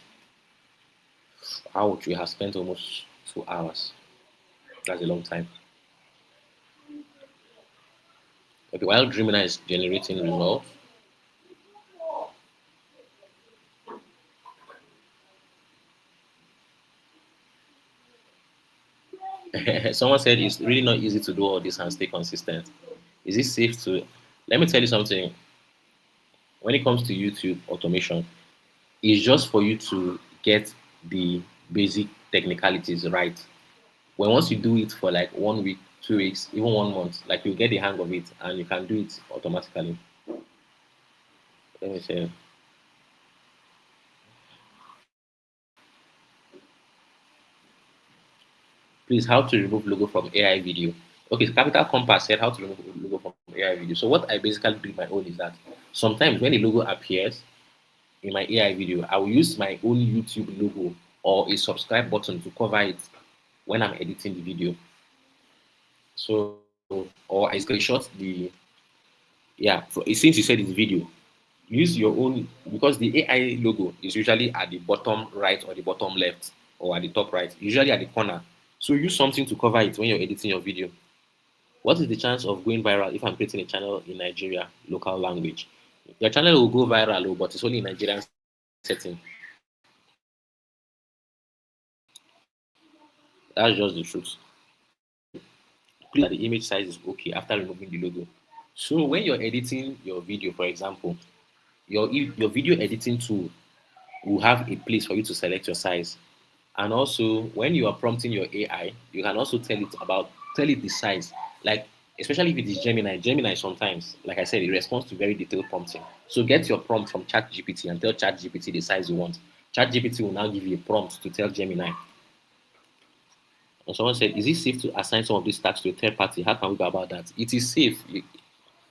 Ouch, we have spent almost 2 hours. That's a long time. Okay, while Dreamina is generating results, someone said it's really not easy to do all this and stay consistent. Is it safe to? Let me tell you something. When it comes to YouTube automation, it's just for you to get the basic technicalities right. When once you do it for like 1 week, 2 weeks, even 1 month, like you get the hang of it and you can do it automatically. Let me say, please, how to remove logo from AI video? Okay, Capital Compass said how to remove logo from AI video. So what I basically do in my own is that sometimes when a logo appears in my AI video, I will use my own YouTube logo or a subscribe button to cover it when I'm editing the video. So, or I screenshot the, yeah, since you said it's video, use your own because the AI logo is usually at the bottom right or the bottom left or at the top right, usually at the corner. So use something to cover it when you're editing your video. What is the chance of going viral if I'm creating a channel in Nigeria local language? Your channel will go viral, oh, but it's only in Nigerian setting. That's just the truth. Please, the image size is okay after removing the logo. So when you're editing your video, for example, your video editing tool will have a place for you to select your size. And also, when you are prompting your AI, you can also tell it the size. Like, especially if it is Gemini. Gemini sometimes, like I said, it responds to very detailed prompting. So get your prompt from ChatGPT and tell ChatGPT the size you want. ChatGPT will now give you a prompt to tell Gemini. And someone said, "Is it safe to assign some of these tasks to a third party? How can we go about that?" It is safe.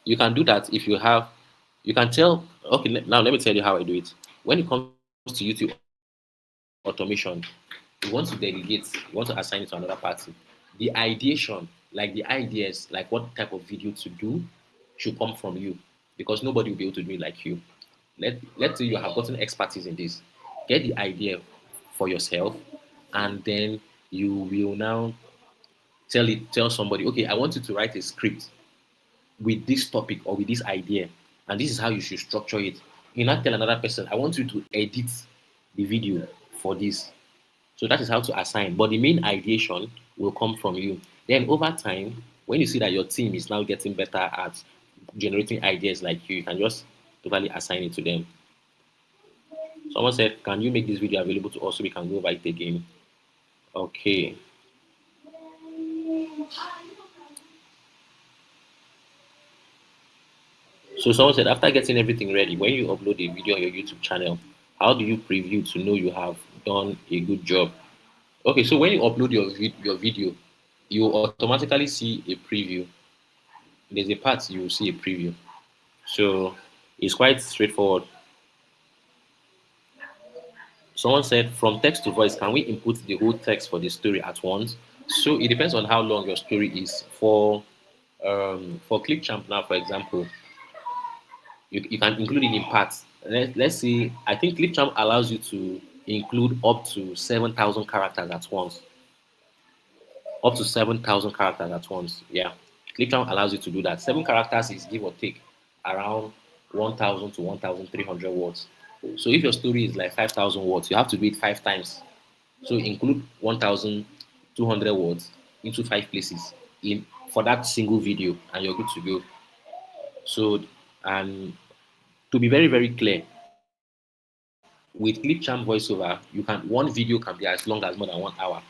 You can do that if you have. You can tell. Okay, now let me tell you how I do it. When it comes to YouTube automation, you want to delegate, you want to assign it to another party. The ideation, like the ideas, like what type of video to do, should come from you because nobody will be able to do it like you. Let's say you have gotten expertise in this. Get the idea for yourself, and then you will now tell somebody, okay, I want you to write a script with this topic or with this idea, and this is how you should structure it. You now tell another person, I want you to edit the video for this. So that is how to assign. But the main ideation will come from you. Then over time, when you see that your team is now getting better at generating ideas like you can just totally assign it to them. Someone said, can you make this video available to us so we can go over it again? Okay. So someone said, after getting everything ready, when you upload a video on your YouTube channel, how do you preview to know you have done a good job? Okay, so when you upload your video, you automatically see a preview. There's a part you will see a preview. So it's quite straightforward. Someone said, from text to voice, can we input the whole text for the story at once? So it depends on how long your story is. For Clipchamp now, for example, you can include it in parts. Let's say I think Clipchamp allows you to include up to 7,000 characters at once. Up to 7,000 characters at once. Yeah, Clipchamp allows you to do that. 7 characters is give or take around 1,000 to 1,300 words. So if your story is like 5,000 words, you have to do it 5 times. So include 1,200 words into 5 places in for that single video, and you're good to go. So, and to be very very clear, with Clipchamp voiceover, you can one video can be as long as more than 1 hour.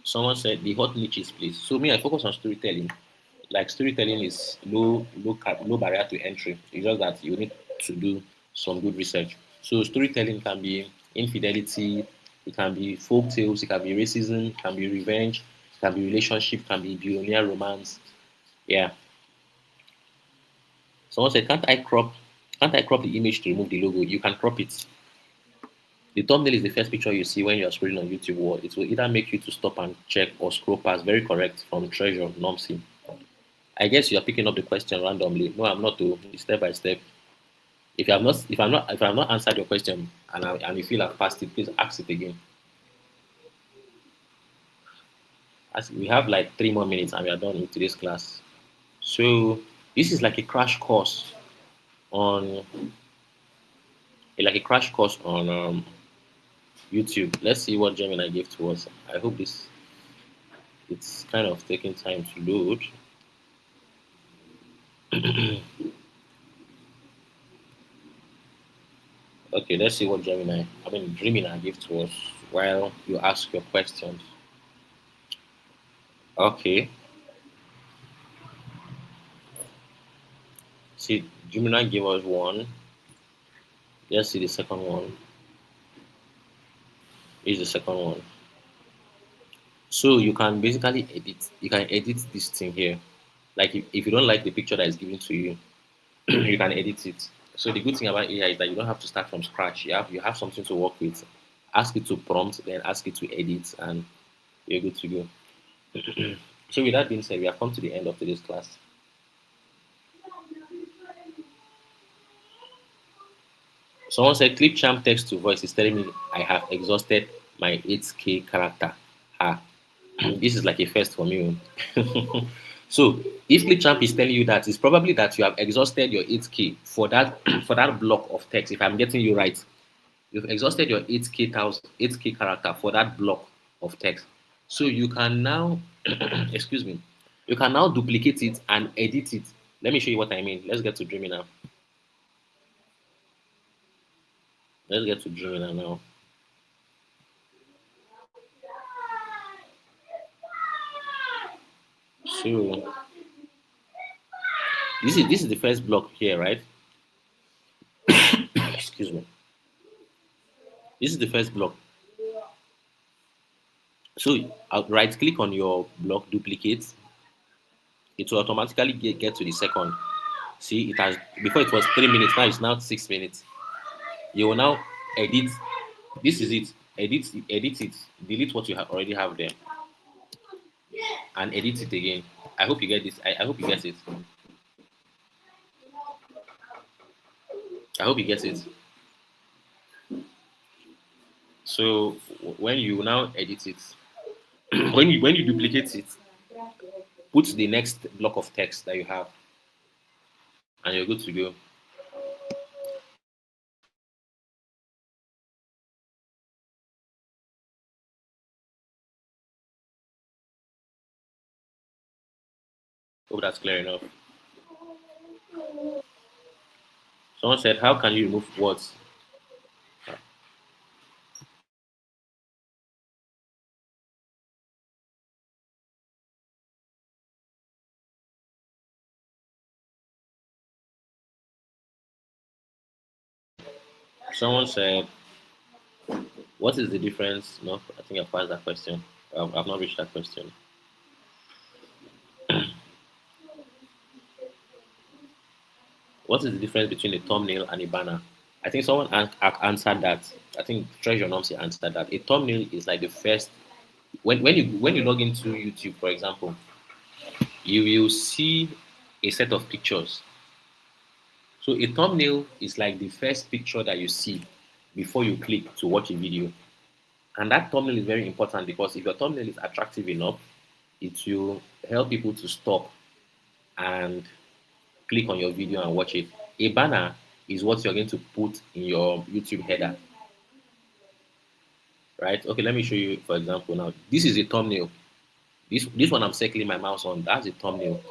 Someone said the hot niches, please. So me, I focus on storytelling. Like storytelling is low barrier to entry. It's just that you need to do some good research. So storytelling can be infidelity, it can be folk tales, it can be racism, it can be revenge, it can be relationship, it can be billionaire romance. Yeah. Someone said, can't I crop the image to remove the logo? You can crop it. The thumbnail is the first picture you see when you're scrolling on YouTube World. It will either make you to stop and check or scroll past. Very correct from Treasure Nomsi. I guess you are picking up the question randomly. No, I'm not. To step by step. If I've not answered your question and you feel I've passed it, please ask it again. As we have like 3 more minutes and we are done with today's class. So this is like a crash course on YouTube. Let's see what Gemini gave to us. I hope this it's kind of taking time to load. Okay, let's see what Gemini gave to us while you ask your questions. Okay. See, Gemini gave us one. Let's see the second one. Here's the second one. So you can basically edit this thing here. Like if you don't like the picture that is given to you, you can edit it. So the good thing about AI is that you don't have to start from scratch. You have something to work with. Ask it to prompt, then ask it to edit, and you're good to go. So with that being said, we have come to the end of today's class. Someone said Clipchamp text to voice is telling me I have exhausted my 8K character. Ah, this is like a first for me. So if Clipchamp is telling you that, it's probably that you have exhausted your 8K for that for that block of text. If I'm getting you right, you've exhausted your 8K character for that block of text. So you can now, excuse me, you can now duplicate it and edit it. Let me show you what I mean. Let's get to Dreaming now. Let's get to Joanna now. So this is the first block here, right? Excuse me. This is the first block. So I'll right click on your block, duplicate. It will automatically get to the second. See, it has before it was 3 minutes, now it's now 6 minutes. You will now edit. This is it. Edit it. Delete what you already have there, and edit it again. I hope you get this. I hope you get it. I hope you get it. So when you now edit it, when you duplicate it, put the next block of text that you have, and you're good to go. Hope that's clear enough. Someone said, "How can you remove words?" Someone said, "What is the difference?" No, I think I've passed that question. I've not reached that question. What is the difference between a thumbnail and a banner? I think someone answered that. I think Treasure Nomsi answered that. A thumbnail is like the first when you log into YouTube, for example, you will see a set of pictures. So a thumbnail is like the first picture that you see before you click to watch a video. And that thumbnail is very important because if your thumbnail is attractive enough, it will help people to stop and click on your video and watch it. A banner is what you're going to put in your YouTube header, right? Okay, let me show you, for example, now. This is a thumbnail. This one I'm circling my mouse on, that's a thumbnail.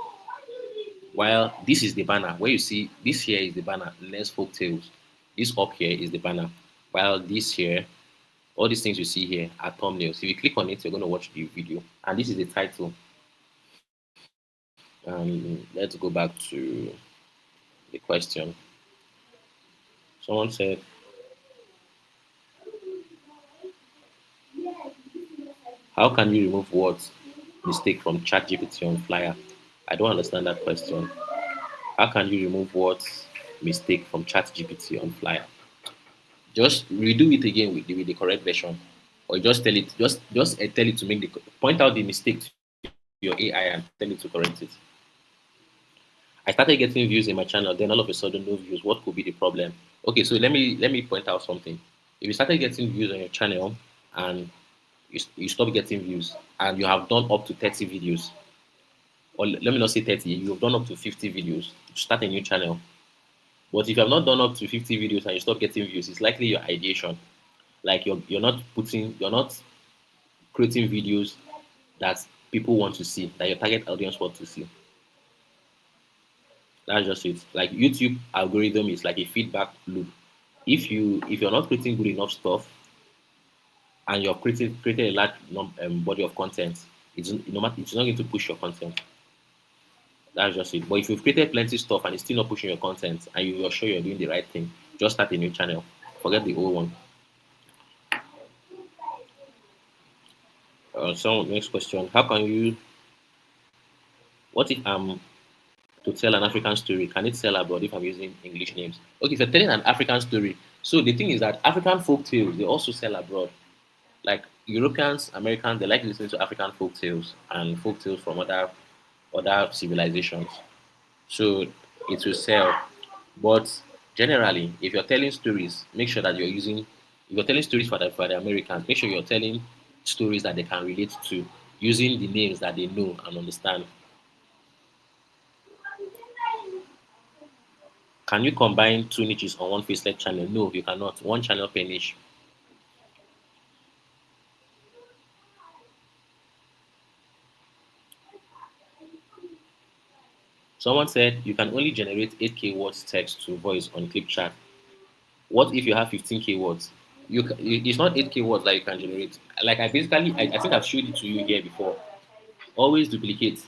While this is the banner, where you see this here is the banner, Less Folk Tales. This up here is the banner. While this here, all these things you see here are thumbnails. If you click on it, you're going to watch the video. And this is the title. Let's go back to the question. Someone said, "How can you remove words mistake from ChatGPT on Flyer?" I don't understand that question. How can you remove words mistake from ChatGPT on Flyer? Just redo it again with the correct version, or just tell it tell it to make the point out the mistake to your AI and tell it to correct it. I started getting views in my channel, then all of a sudden no views. What could be the problem? Okay, so let me point out something. If you started getting views on your channel and you stop getting views and you have done up to 30 videos, or let me not say 30, you have done up to 50 videos, start a new channel. But if you have not done up to 50 videos and you stop getting views, it's likely your ideation. Like you're not creating videos that people want to see, that your target audience want to see. That's just it. Like YouTube algorithm is like a feedback loop. If you're not creating good enough stuff and you're creating a large body of content, it's not going to push your content. That's just it. But if you've created plenty of stuff and it's still not pushing your content and you're sure you're doing the right thing, just start a new channel. Forget the old one. So next question: How can you? What if I'm to tell an African story? Can it sell abroad if I'm using English names? Okay, if you're telling an African story, so the thing is that African folk tales they also sell abroad. Like Europeans, Americans, they like listening to African folk tales and folk tales from other civilizations. So it will sell. But generally, if you're telling stories, make sure that if you're telling stories for the Americans, make sure you're telling stories that they can relate to using the names that they know and understand. Can you combine two niches on one faceless channel? No, you cannot. One channel per niche. Someone said you can only generate 8K words text to voice on clip chat. What if you have 15K words? It's not 8K words that you can generate. Like I think I've showed it to you here before. Always duplicate.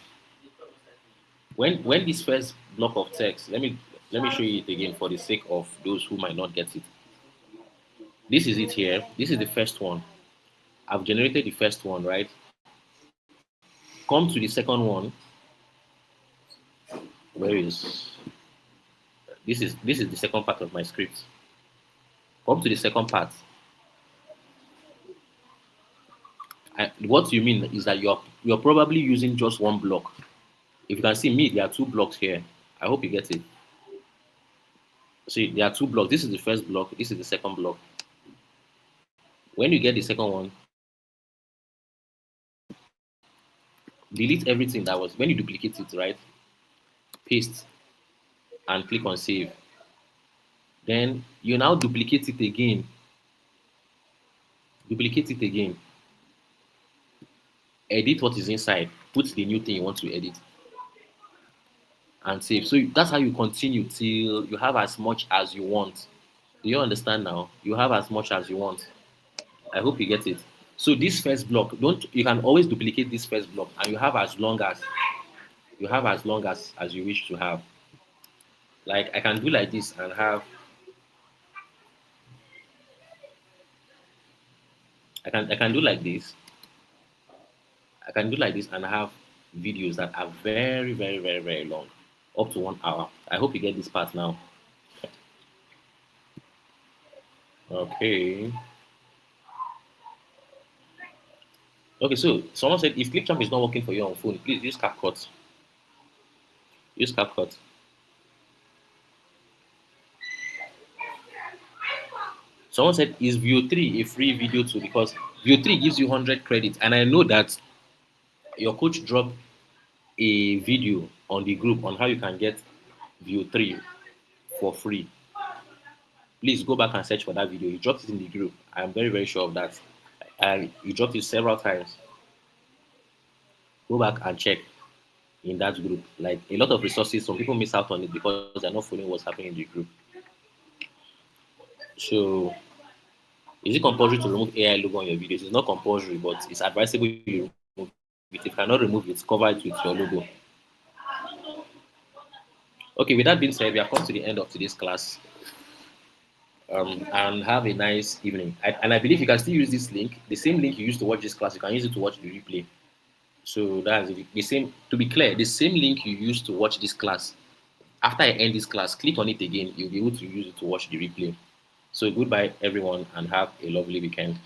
When this first block of text, let me show you it again for the sake of those who might not get it. This is it here. This is the first one. I've generated the first one, right? Come to the second one. Where is this is the second part of my script. Come to the second part. What you mean is that you're probably using just one block. If you can see me, there are two blocks here. I hope you get it. See, there are two blocks. This is the first block. This is the second block. When you get the second one, delete everything that was when you duplicate it, right? Paste and click on save. Then you now duplicate it again. Duplicate it again. Edit what is inside. Put the new thing you want to edit and save. So that's how you continue till you have as much as you want. Do you understand now? You have as much as you want. I hope you get it. So this first block, don't you can always duplicate this first block and you have as long as you wish to have. Like I can do like this and have I can do like this. I can do like this and have videos that are very, very, very, very long, up to 1 hour. I hope you get this part now. Okay. Okay, so someone said if ClickChamp is not working for you on phone, please use CapCut. Use CapCut. Someone said is View 3 a free video tool because View 3 gives you 100 credits, and I know that your coach dropped a video on the group on how you can get View 3 for free. Please go back and search for that video. He dropped it in the group. I'm very, very sure of that. And he dropped it several times. Go back and check in that group. Like a lot of resources, some people miss out on it because they're not following what's happening in the group. So, is it compulsory to remove AI logo on your videos? It's not compulsory, but it's advisable you remove it. If you cannot remove it, cover it with your logo. Okay, with that being said, we have come to the end of today's class. And have a nice evening. And I believe you can still use this link, the same link you used to watch this class, you can use it to watch the replay. So that's the same, to be clear, the same link you used to watch this class. After I end this class, click on it again, you'll be able to use it to watch the replay. So goodbye, everyone, and have a lovely weekend.